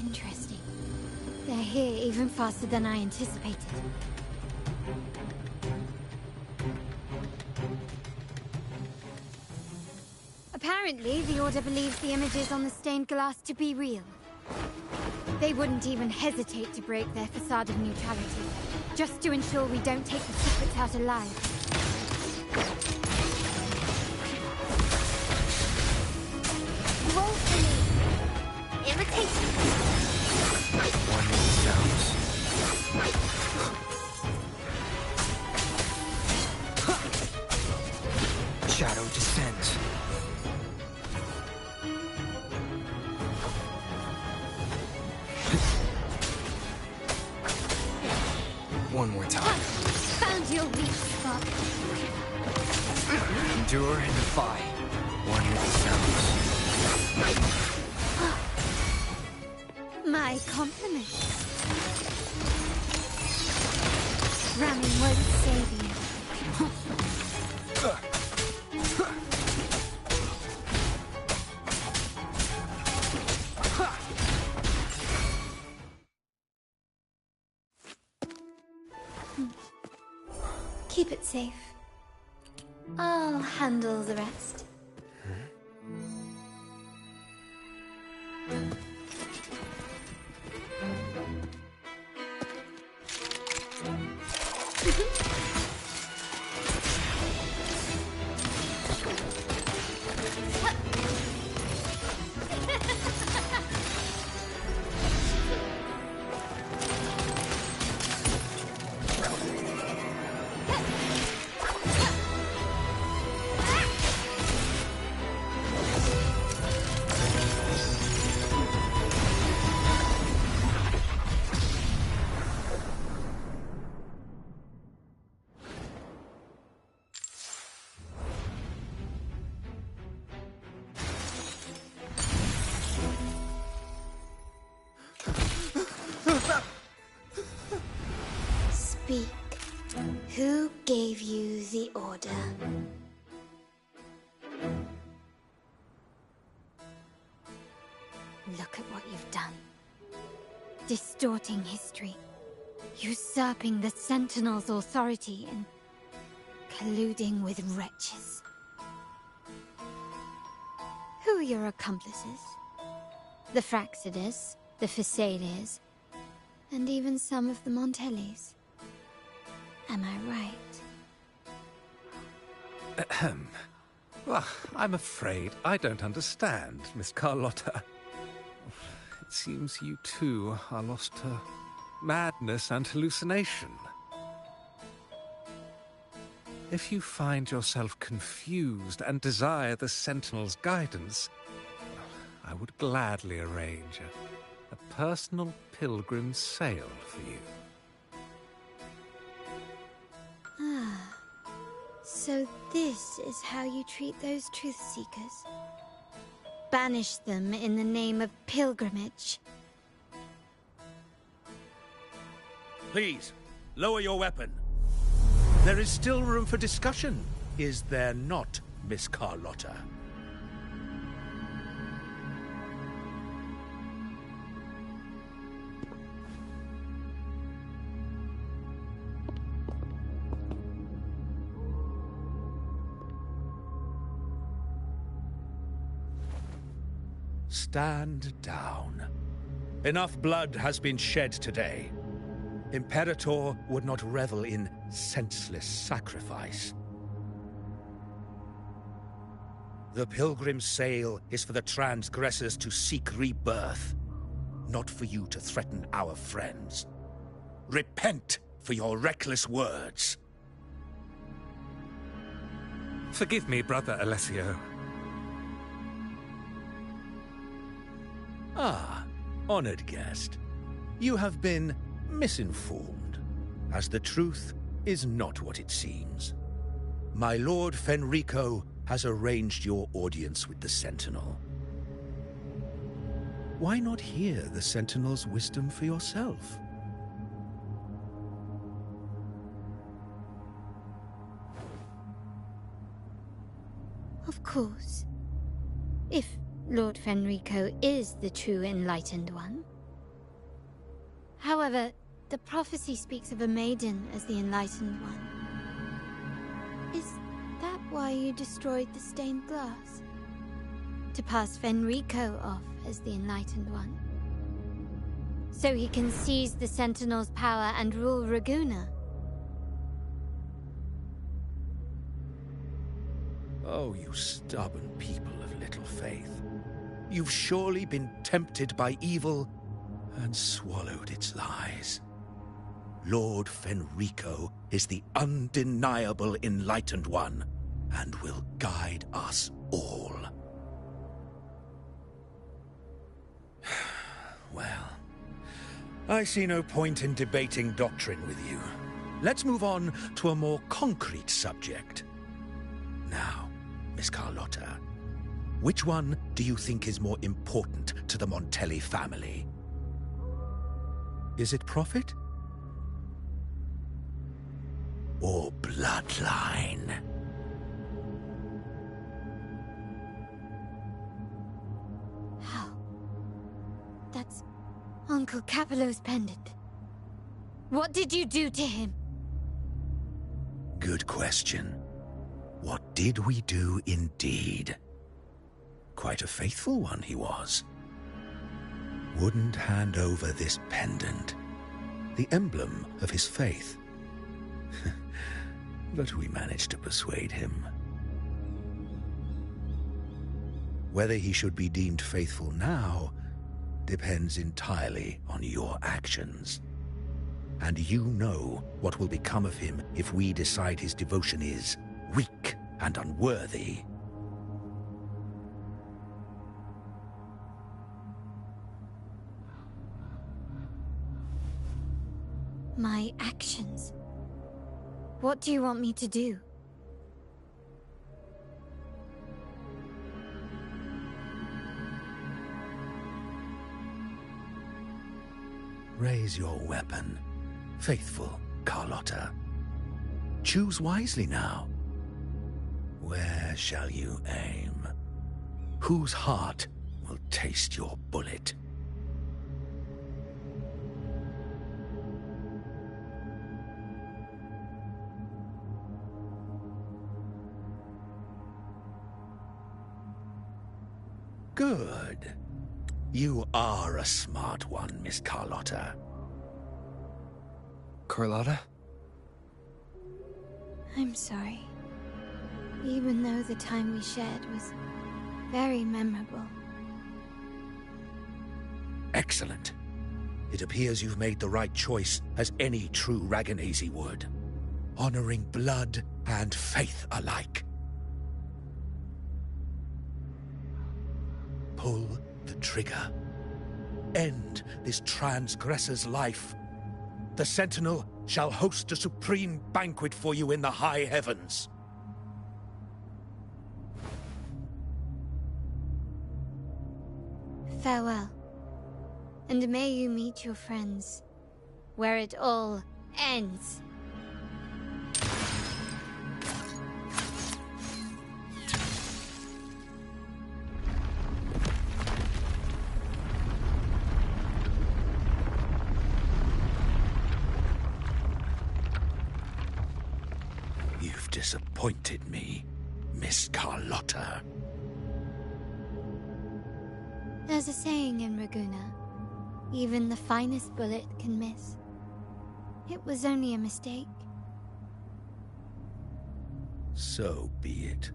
Interesting. They're here even faster than I anticipated. Apparently, the Order believes the images on the stained glass to be real. They wouldn't even hesitate to break their facade of neutrality, just to ensure we don't take the secrets out alive. Roll for me! Imitation! One sounds. Shadow descends. One more time. Found your weak spot. Endure and defy. One with the sounds. My compliments. Ramming won't save you. Keep it safe. I'll handle the rest. Speak. Who gave you the order? Look at what you've done. Distorting history. Usurping the Sentinel's authority and colluding with wretches. Who are your accomplices? The Fraxidus, the Phisades, and even some of the Montellis. Am I right? Ahem. Well, I'm afraid I don't understand, Miss Carlotta. It seems you too are lost to madness and hallucination. If you find yourself confused and desire the Sentinel's guidance, I would gladly arrange a personal pilgrim's sail for you. Ah, so this is how you treat those truth seekers. Banish them in the name of pilgrimage. Please, lower your weapon. There is still room for discussion. is there not, Miss Carlotta? Stand down. Enough blood has been shed today. Imperator would not revel in senseless sacrifice. The pilgrim's sail is for the transgressors to seek rebirth, not for you to threaten our friends. Repent for your reckless words. Forgive me, Brother Alessio. Ah, honored guest. You have been misinformed, as the truth is not what it seems. My Lord Fenrico has arranged your audience with the Sentinel. Why not hear the Sentinel's wisdom for yourself? Of course. If Lord Fenrico is the true Enlightened One. However, the prophecy speaks of a maiden as the Enlightened One. Is that why you destroyed the stained glass? To pass Fenrico off as the Enlightened One? So he can seize the Sentinel's power and rule Raguna? Oh, you stubborn people of little faith. You've surely been tempted by evil and swallowed its lies. Lord Fenrico is the undeniable Enlightened One and will guide us all. Well, I see no point in debating doctrine with you. Let's move on to a more concrete subject. Now, Miss Carlotta, which one do you think is more important to the Montelli family? Is it profit? Or bloodline? How? That's Uncle Capello's pendant. What did you do to him? Good question. What did we do indeed? Quite a faithful one he was. Wouldn't hand over this pendant, the emblem of his faith. But we managed to persuade him. Whether he should be deemed faithful now depends entirely on your actions. And you know what will become of him if we decide his devotion is weak and unworthy. My actions? What do you want me to do? Raise your weapon, faithful Carlotta. Choose wisely now. Where shall you aim? Whose heart will taste your bullet? Good. You are a smart one, Miss Carlotta. Carlotta? I'm sorry. Even though the time we shared was very memorable. Excellent. It appears you've made the right choice, as any true Raganese would. Honoring blood and faith alike. Pull the trigger. End this transgressor's life. The Sentinel shall host a supreme banquet for you in the high heavens. Farewell. And may you meet your friends, where it all ends. disappointed me, Miss Carlotta. There's a saying in Raguna, even the finest bullet can miss. It was only a mistake. So be it.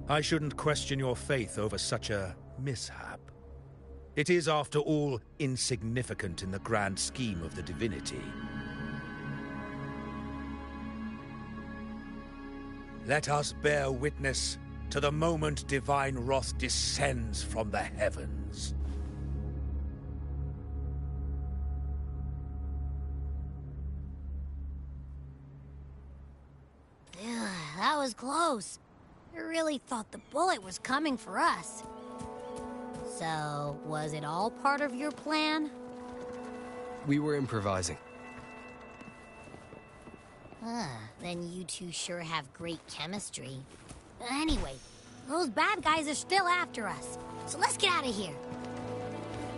I shouldn't question your faith over such a mishap. It is, after all, insignificant in the grand scheme of the divinity. Let us bear witness to the moment divine wrath descends from the heavens. That was close. I really thought the bullet was coming for us. So, was it all part of your plan? We were improvising. Then you two sure have great chemistry. Anyway, those bad guys are still after us, so let's get out of here.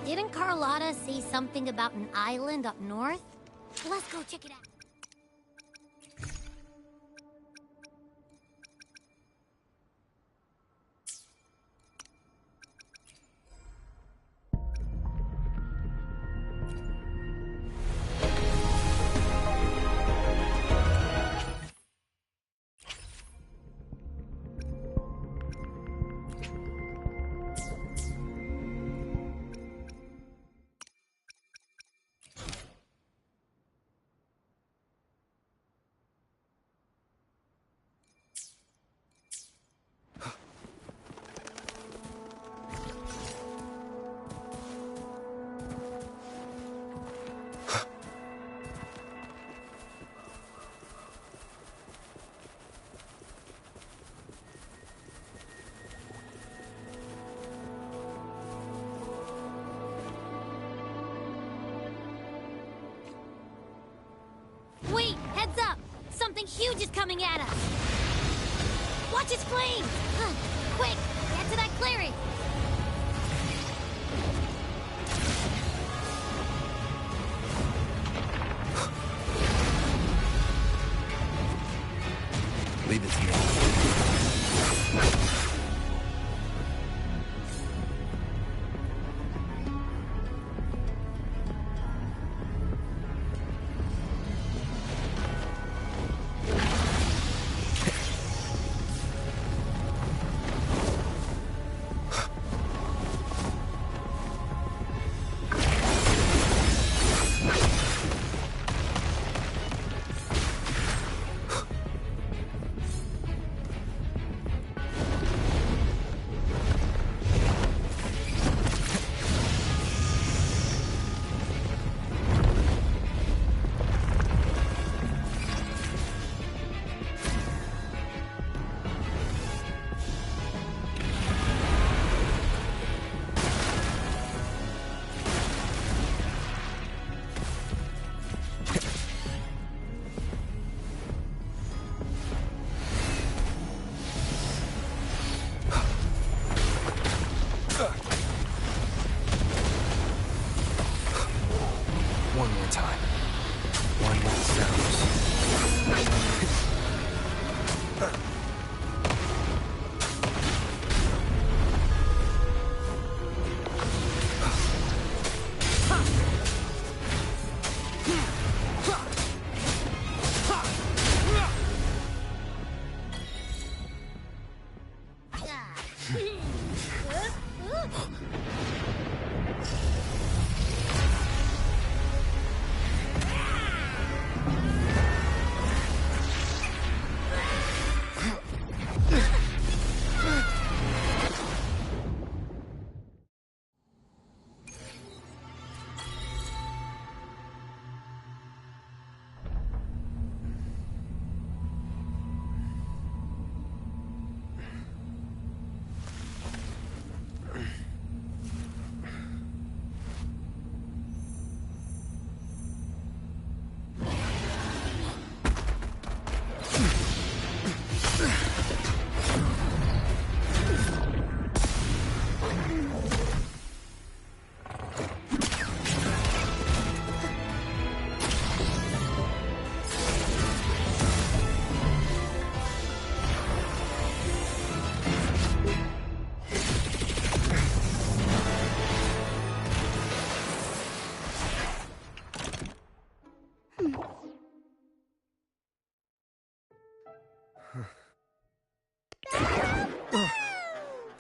Didn't Carlotta say something about an island up north? Let's go check it out. Wait, heads up! Something huge is coming at us! Watch its flames! Quick, get to that clearing! Leave it to me.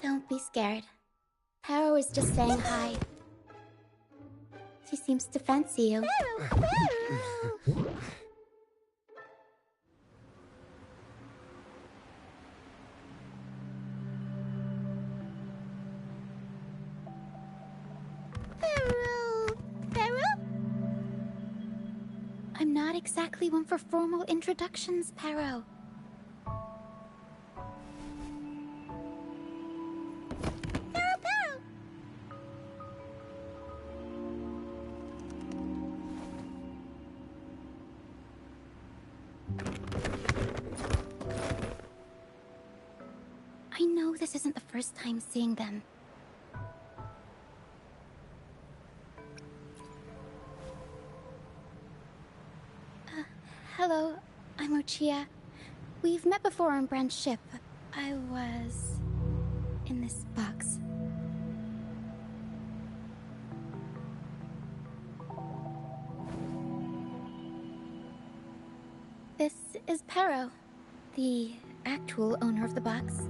Don't be scared. Paro is just saying hi. She seems to fancy you. I'm not exactly one for formal introductions, Paro. I know this isn't the first time seeing them. Hello, I'm Ochia. We've met before on Brand's ship. I was in this box. This is Paro, the actual owner of the box.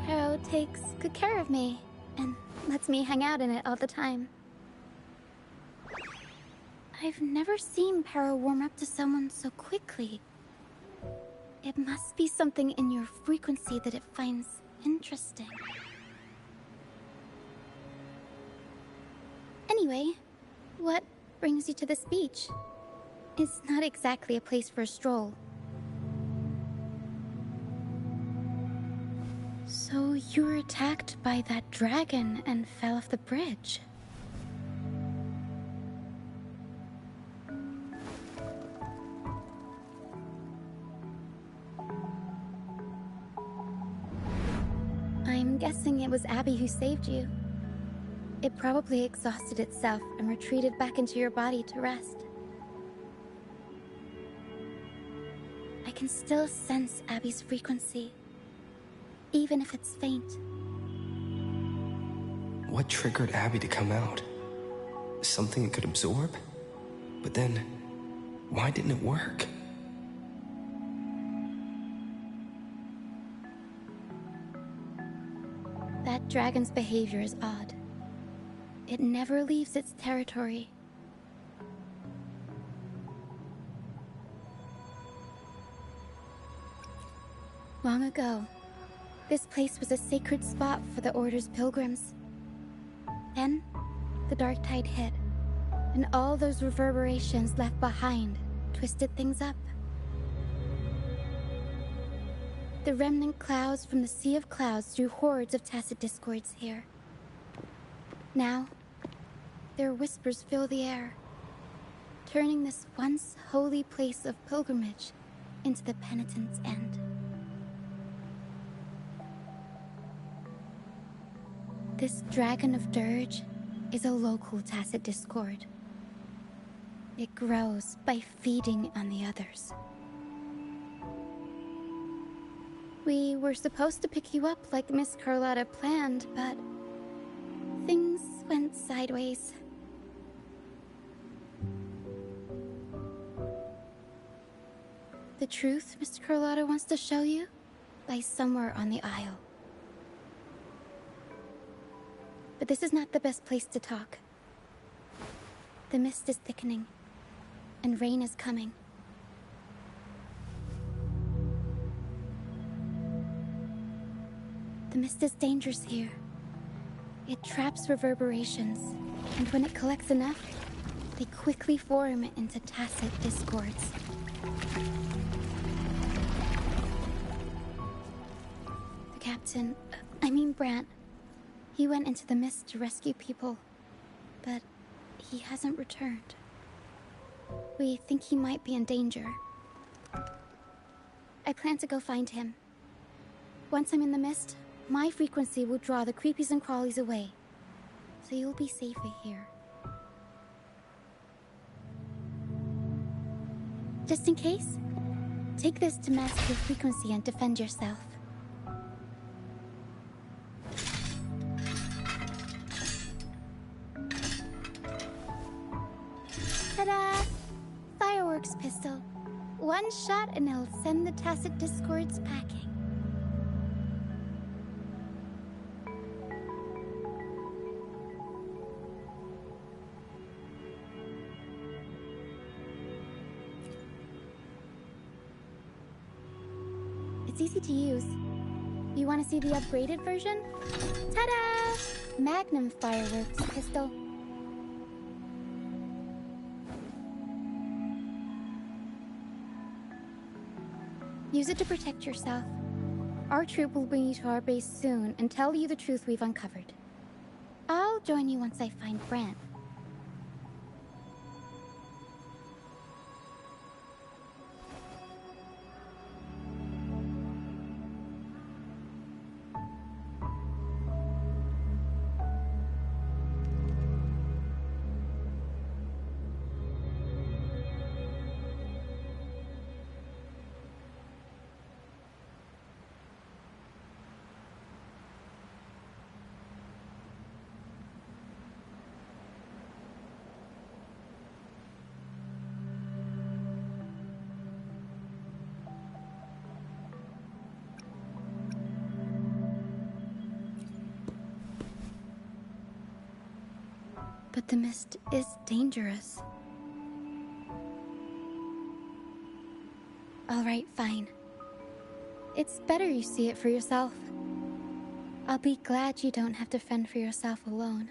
Paro takes good care of me and lets me hang out in it all the time. I've never seen Paro warm up to someone so quickly. It must be something in your frequency that it finds interesting. Anyway, what brings you to this beach? It's not exactly a place for a stroll. So you were attacked by that dragon and fell off the bridge. I'm guessing it was Abby who saved you. It probably exhausted itself and retreated back into your body to rest. I can still sense Abby's frequency, even if it's faint. What triggered Abby to come out? Something it could absorb? But then, why didn't it work? That dragon's behavior is odd. It never leaves its territory. Long ago, this place was a sacred spot for the Order's pilgrims. Then, the dark tide hit, and all those reverberations left behind twisted things up. The remnant clouds from the Sea of Clouds drew hordes of tacit discords here. Now, their whispers fill the air, turning this once holy place of pilgrimage into the penitent's end. This Dragon of Dirge is a local tacit discord. It grows by feeding on the others. We were supposed to pick you up like Miss Carlotta planned, but things went sideways. The truth Mr. Carlotta wants to show you lies somewhere on the Isle. But this is not the best place to talk. The mist is thickening, and rain is coming. The mist is dangerous here. It traps reverberations, and when it collects enough, they quickly form into tacit discords. The captain, Brant, he went into the mist to rescue people, but he hasn't returned. We think he might be in danger. I plan to go find him. Once I'm in the mist, my frequency will draw the creepies and crawlies away, so you'll be safer here. Just in case, take this to mask your frequency and defend yourself. Ta-da! Fireworks pistol. One one shot and it'll send the Tacit Discords packing. It's easy to use. You want to see the upgraded version? Ta-da! Magnum fireworks pistol. Use it to protect yourself. Our troop will bring you to our base soon and tell you the truth we've uncovered. I'll join you once I find Brant. But the mist is dangerous. All right, fine. It's better you see it for yourself. I'll be glad you don't have to fend for yourself alone.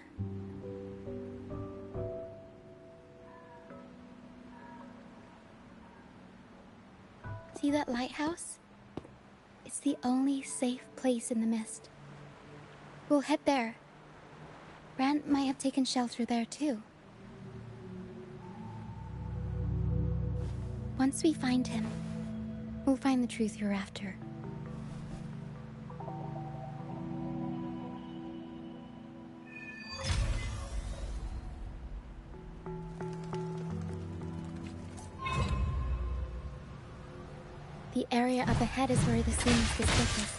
See that lighthouse? It's the only safe place in the mist. We'll head there. Brant might have taken shelter there too. Once we find him, we'll find the truth you're after. The area up ahead is where the scene is the thickest.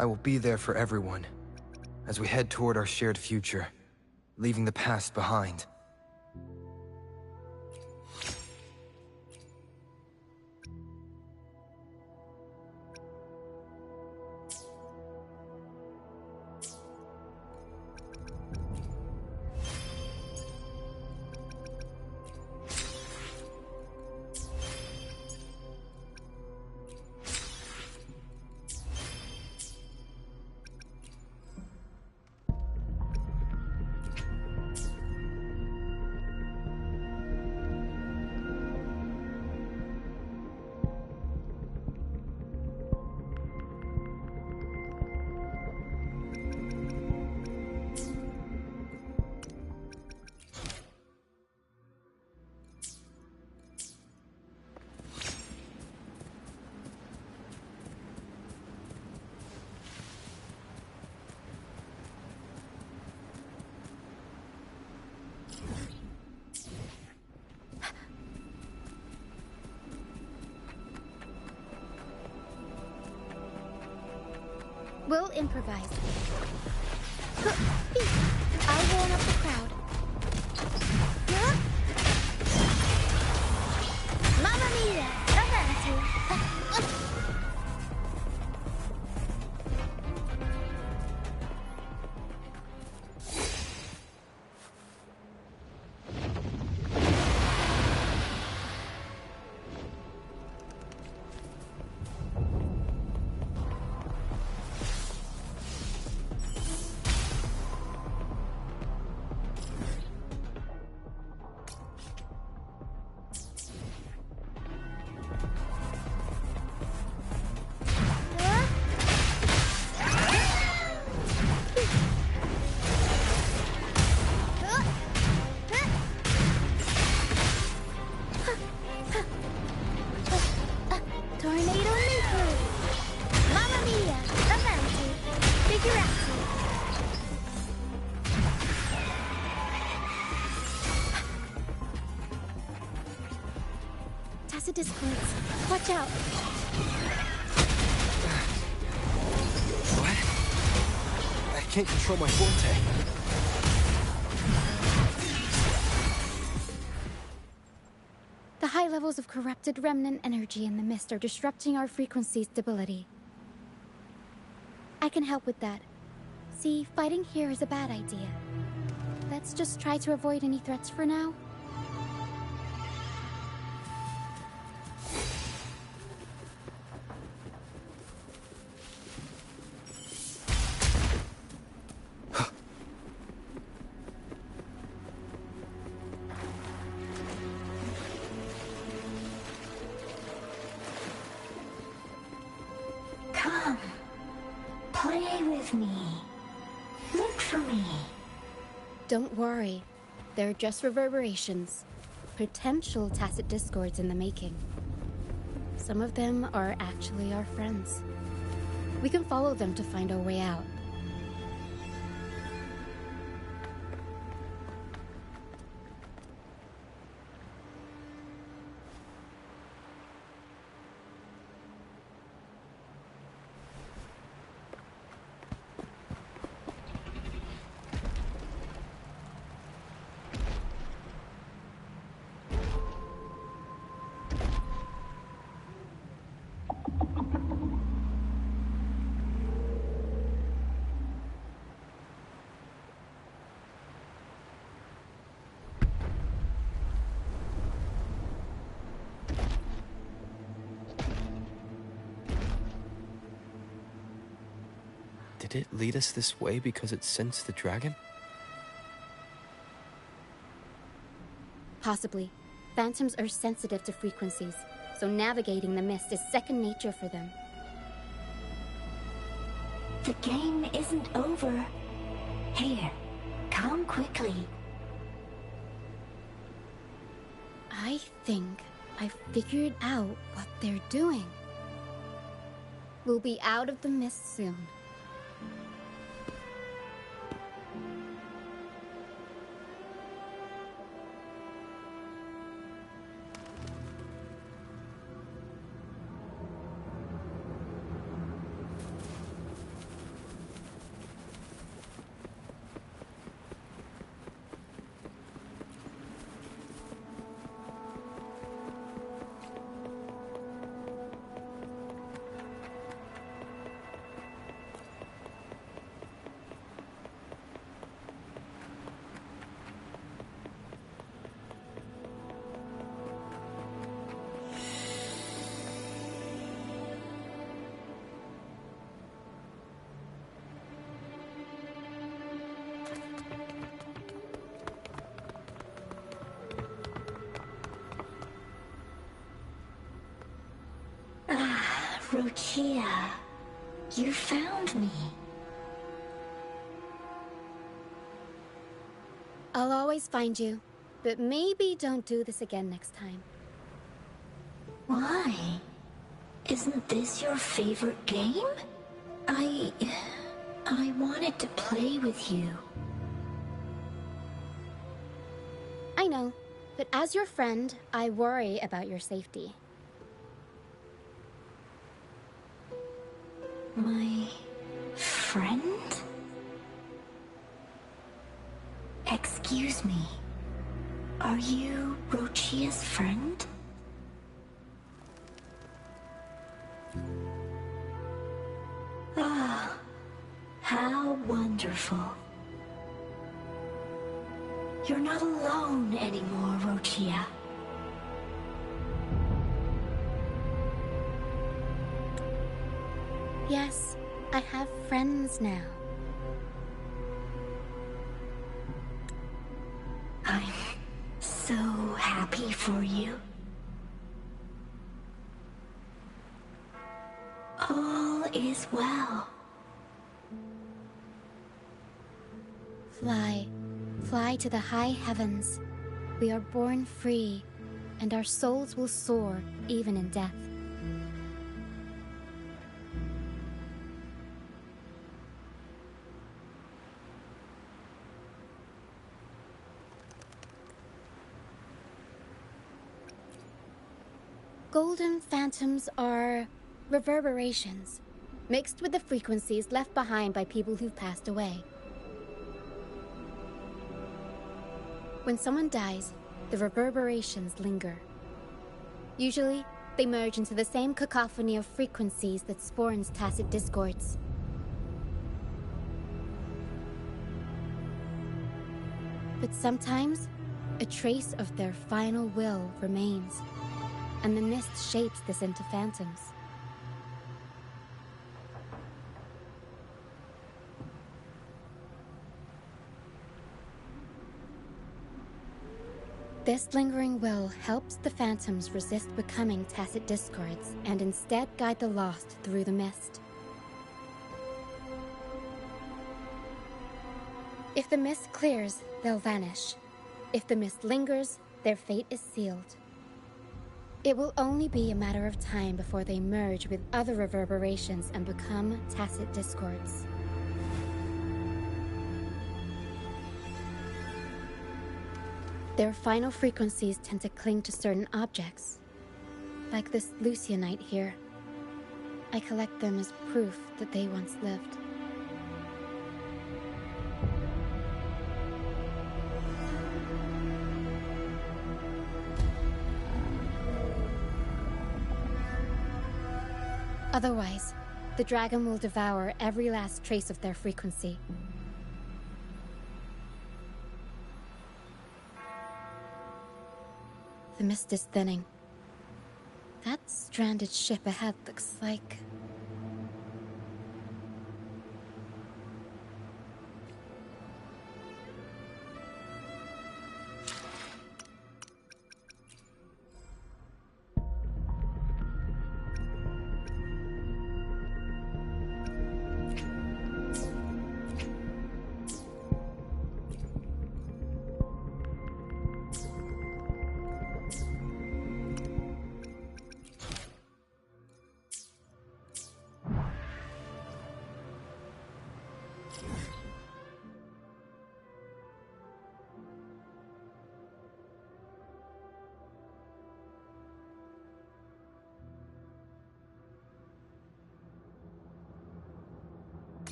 I will be there for everyone, as we head toward our shared future, leaving the past behind. We'll improvise. I'll warm up the crowd. Mamma mia! tacit discords. Watch out. What? I can't control my forte. The high levels of corrupted remnant energy in the mist are disrupting our frequency stability. I can help with that. See, fighting here is a bad idea. Let's just try to avoid any threats for now. Come. Play with me. Look for me. Don't worry. They're just reverberations. Potential tacit discords in the making. Some of them are actually our friends. We can follow them to find our way out. Did it lead us this way because it sensed the dragon? Possibly. Phantoms are sensitive to frequencies, so navigating the mist is second nature for them. The game isn't over. Here, come quickly. I think I figured out what they're doing. We'll be out of the mist soon. Rochia, you found me. I'll always find you, but maybe don't do this again next time. Why? Isn't this your favorite game? I wanted to play with you. I know, but as your friend, I worry about your safety. My friend? Excuse me. Are you Rochia's friend? Ah, how wonderful. You're not alone anymore, Rochia. Yes, I have friends now. I'm so happy for you. All is well. Fly. Fly to the high heavens. We are born free, and our souls will soar even in death. golden phantoms are reverberations, mixed with the frequencies left behind by people who've passed away. When someone dies, the reverberations linger. Usually, they merge into the same cacophony of frequencies that spawns tacit discords. But sometimes, a trace of their final will remains, and the mist shapes this into phantoms. This lingering will helps the phantoms resist becoming tacit discords and instead guide the lost through the mist. If the mist clears, they'll vanish. If the mist lingers, their fate is sealed. It will only be a matter of time before they merge with other reverberations and become tacit discords. Their final frequencies tend to cling to certain objects, like this Lucianite here. I collect them as proof that they once lived. Otherwise, the dragon will devour every last trace of their frequency. The mist is thinning. That stranded ship ahead looks like...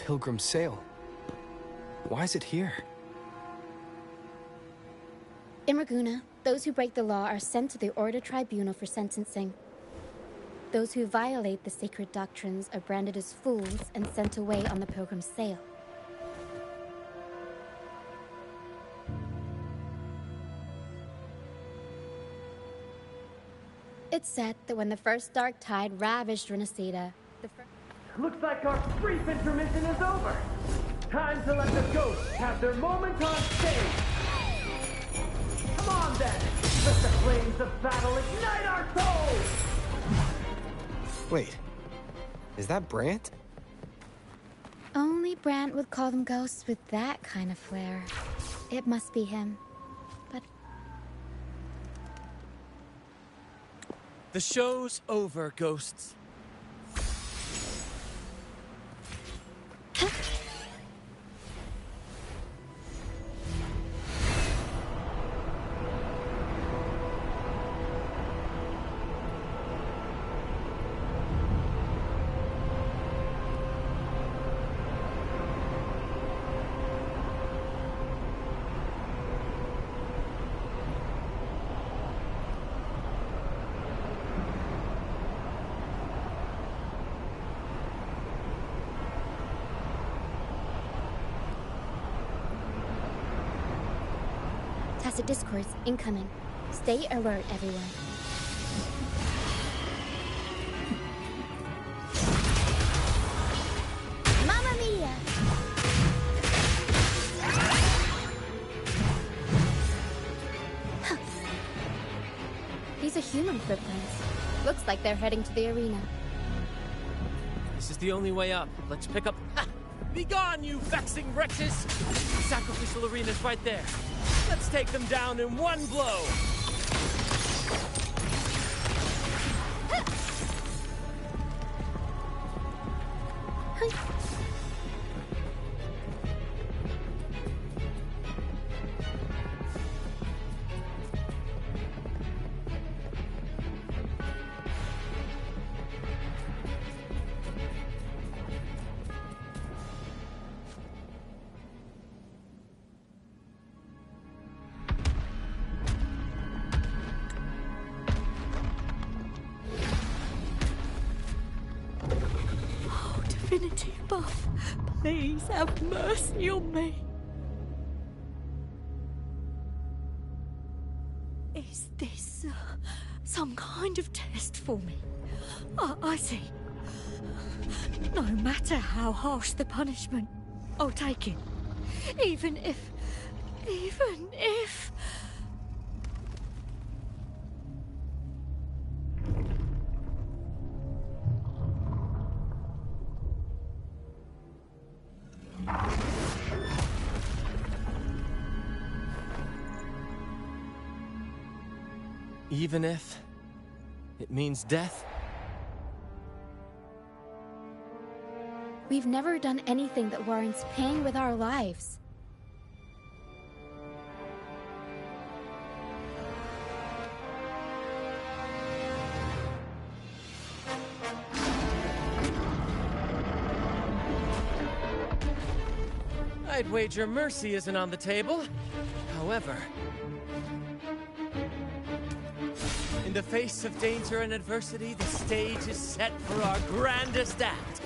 Pilgrim sail. Why is it here? In Raguna, those who break the law are sent to the Order Tribunal for sentencing. Those who violate the sacred doctrines are branded as fools and sent away on the Pilgrim sail. It's said that when the first dark tide ravaged Rinascita, Looks like our brief intermission is over. Time to let the ghosts have their moment on stage. Come on then, let the flames of battle ignite our souls! Wait, is that Brant? Only Brant would call them ghosts with that kind of flair. It must be him. But... The show's over, ghosts. Tacit discords incoming. Stay alert, everyone. These are human footprints. Looks like they're heading to the arena. This is the only way up. Let's pick up... Ha! Be gone, you vexing wretches! The sacrificial arena's right there. Let's take them down in one blow! Divinity above, please have mercy on me. Is this some kind of test for me? I see. No matter how harsh the punishment, I'll take it. Even if... Even if it means death? We've never done anything that warrants paying with our lives. I'd wager mercy isn't on the table. However, in the face of danger and adversity, the stage is set for our grandest act.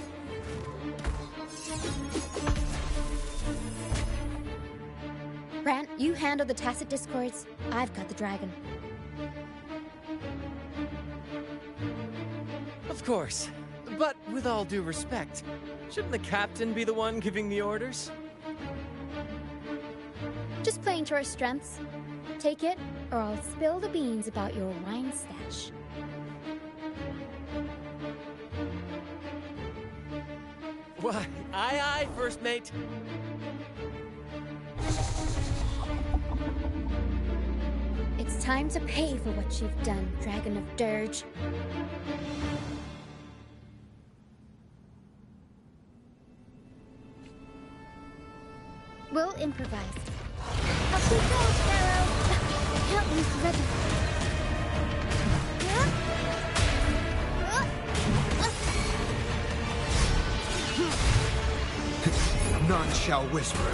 Brant, you handle the tacit discords. I've got the dragon. Of course. But with all due respect, shouldn't the captain be the one giving the orders? Just playing to our strengths. Take it, or I'll spill the beans about your wine stash. Why, aye, first mate. It's time to pay for what you've done, Dragon of Dirge. We'll improvise. Up we go, Sparrow! Can't lose the rhythm. None shall whisper.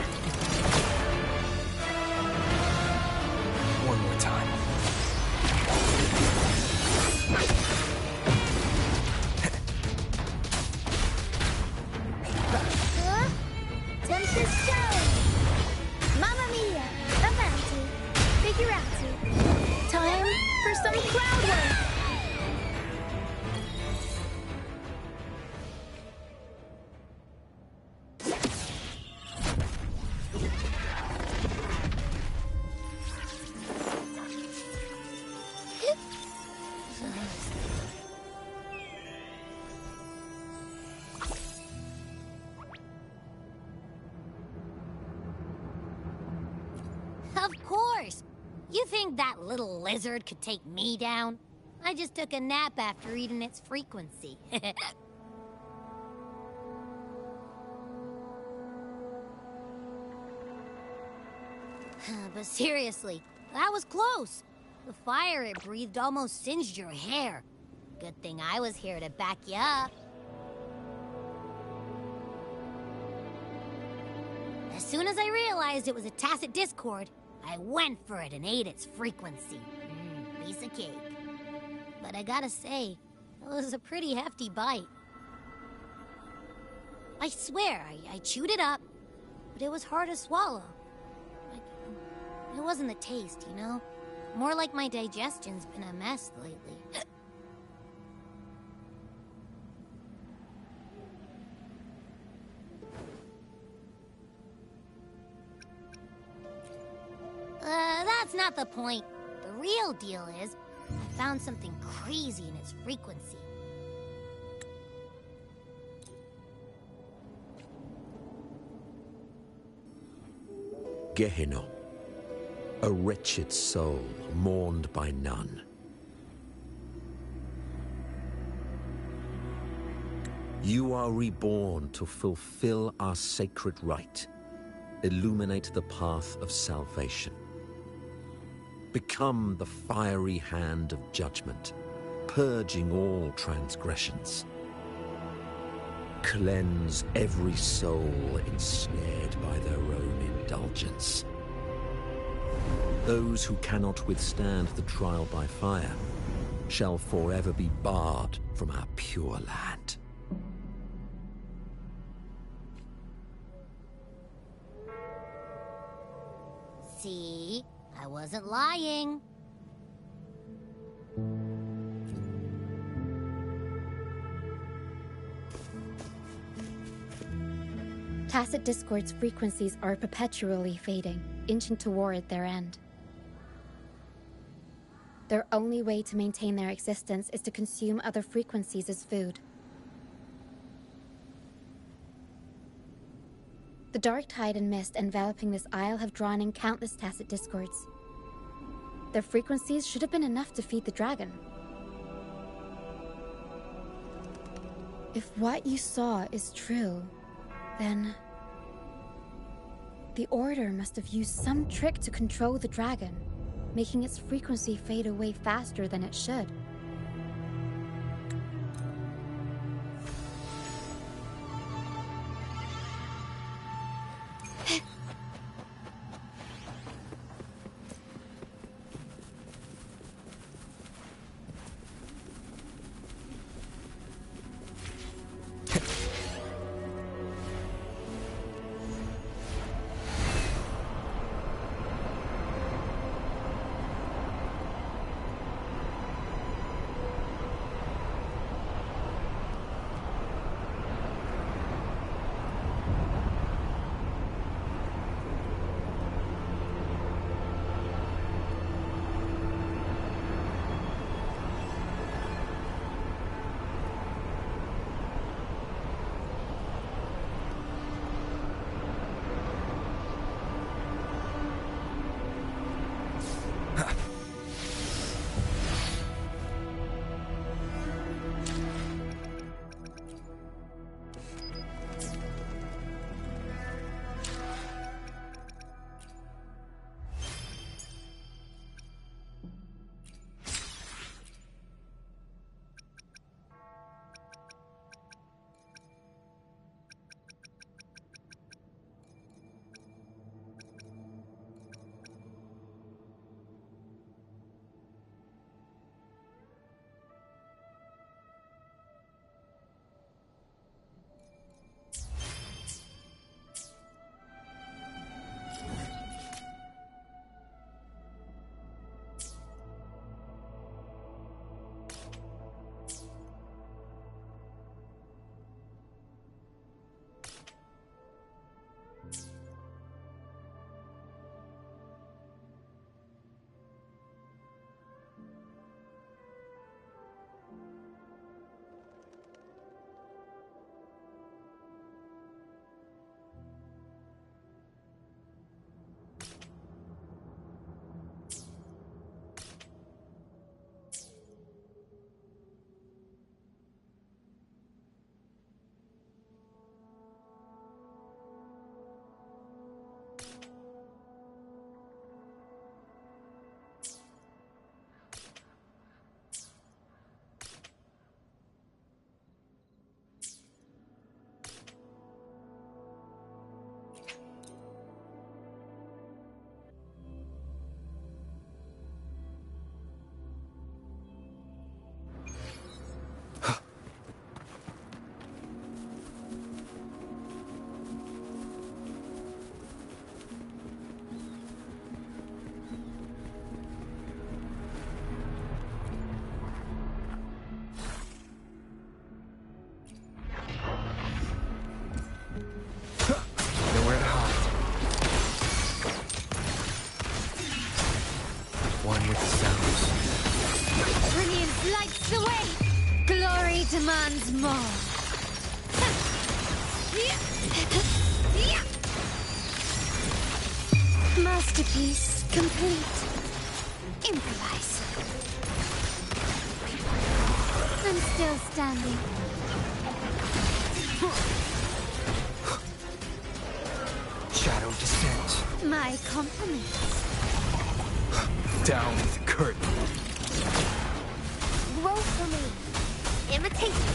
One more time. Tempest show! Mamma mia! Avanti! Figurati! Time for some crowd work! Of course! You think that little lizard could take me down? I just took a nap after eating its frequency. But seriously, that was close. The fire it breathed almost singed your hair. Good thing I was here to back you up. As soon as I realized it was a tacit discord, I went for it and ate its frequency. Piece of cake. But I gotta say, it was a pretty hefty bite. I swear, I chewed it up, but it was hard to swallow. It wasn't the taste, you know? More like my digestion's been a mess lately. That's not the point. The real deal is, I found something crazy in its frequency. Gehenna, a wretched soul mourned by none. You are reborn to fulfill our sacred rite, illuminate the path of salvation. Become the fiery hand of judgment, purging all transgressions. Cleanse every soul ensnared by their own indulgence. Those who cannot withstand the trial by fire shall forever be barred from our pure land. See? I wasn't lying. Tacit Discord's frequencies are perpetually fading, inching toward their end. Their only way to maintain their existence is to consume other frequencies as food. The dark tide and mist enveloping this isle have drawn in countless Tacit Discords. Their frequencies should have been enough to feed the dragon. If what you saw is true, then the Order must have used some trick to control the dragon, making its frequency fade away faster than it should. one with the sounds. Brilliance lights the way! Glory demands more! Masterpiece complete. Improvise. I'm still standing. Shadow descent. My compliments. Down with the curtain. Roll for me. Imitation.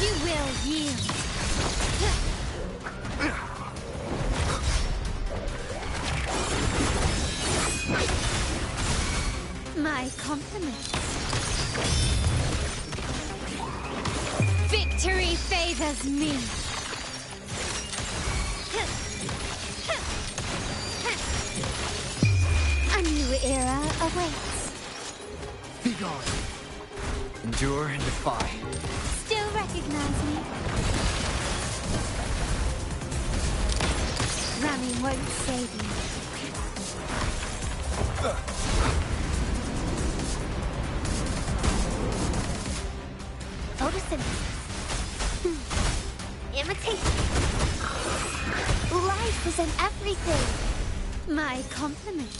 You will yield. My compliments. Victory favors me. A new era awaits. Be gone. Endure and defy. Still recognize me? Rami won't save you. Photosynthesis. Imitation. Life is in everything. My compliments.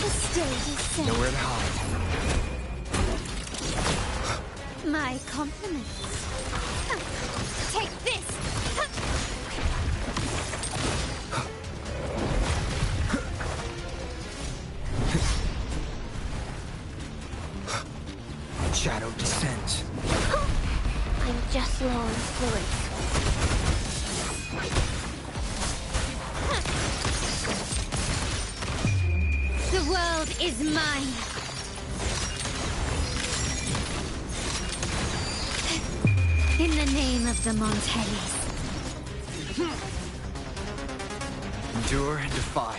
The stage is set. Nowhere to hide. My compliments. Take this! Shadow descent. I'm just low on fluids. The world is mine. In the name of the Montellis. Endure and defy.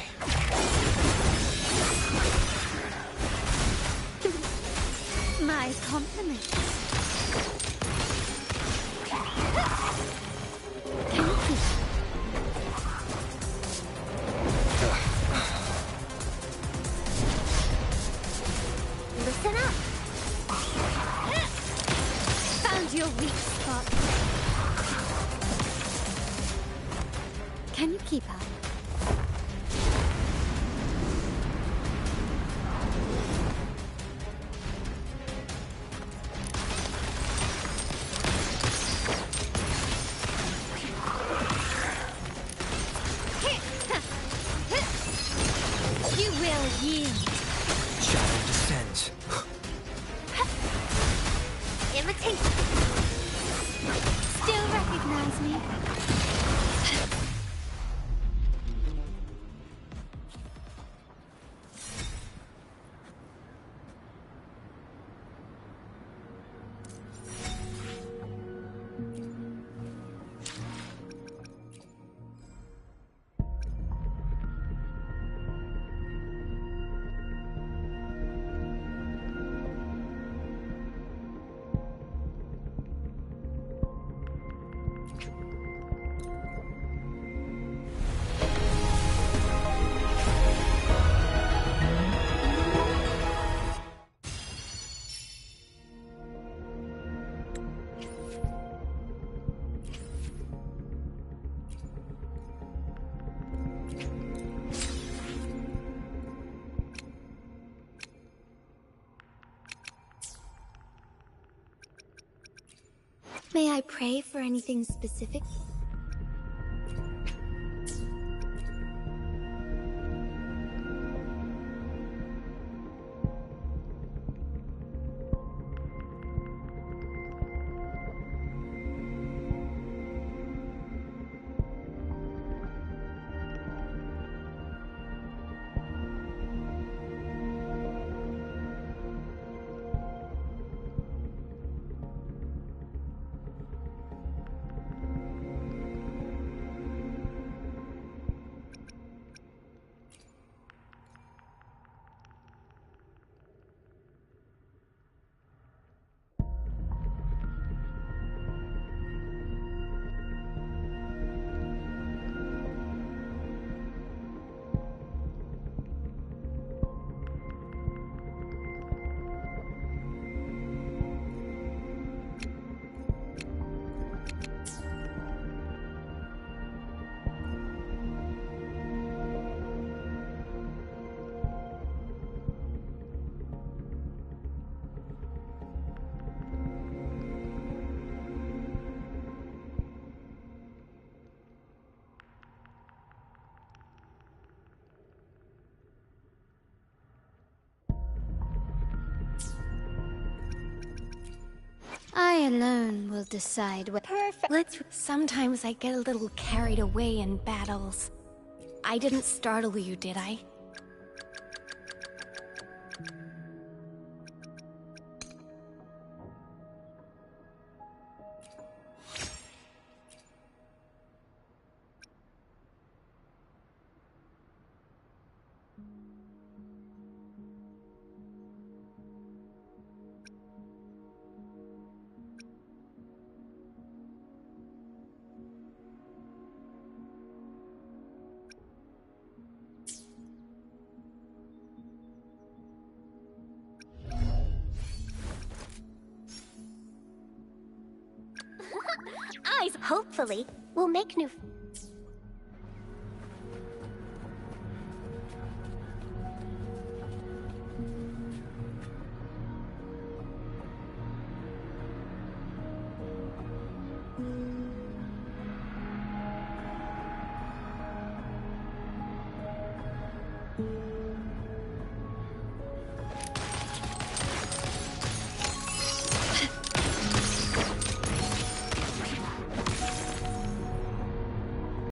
My compliments. Thank you. Listen up. Found your weak spot. Can you keep up? You will yield. Shadow descent. Imitation. Still recognize me? May I pray for anything specific? I alone will decide what— Perfect. Sometimes I get a little carried away in battles. I didn't startle you, did I? Hopefully, we'll make new...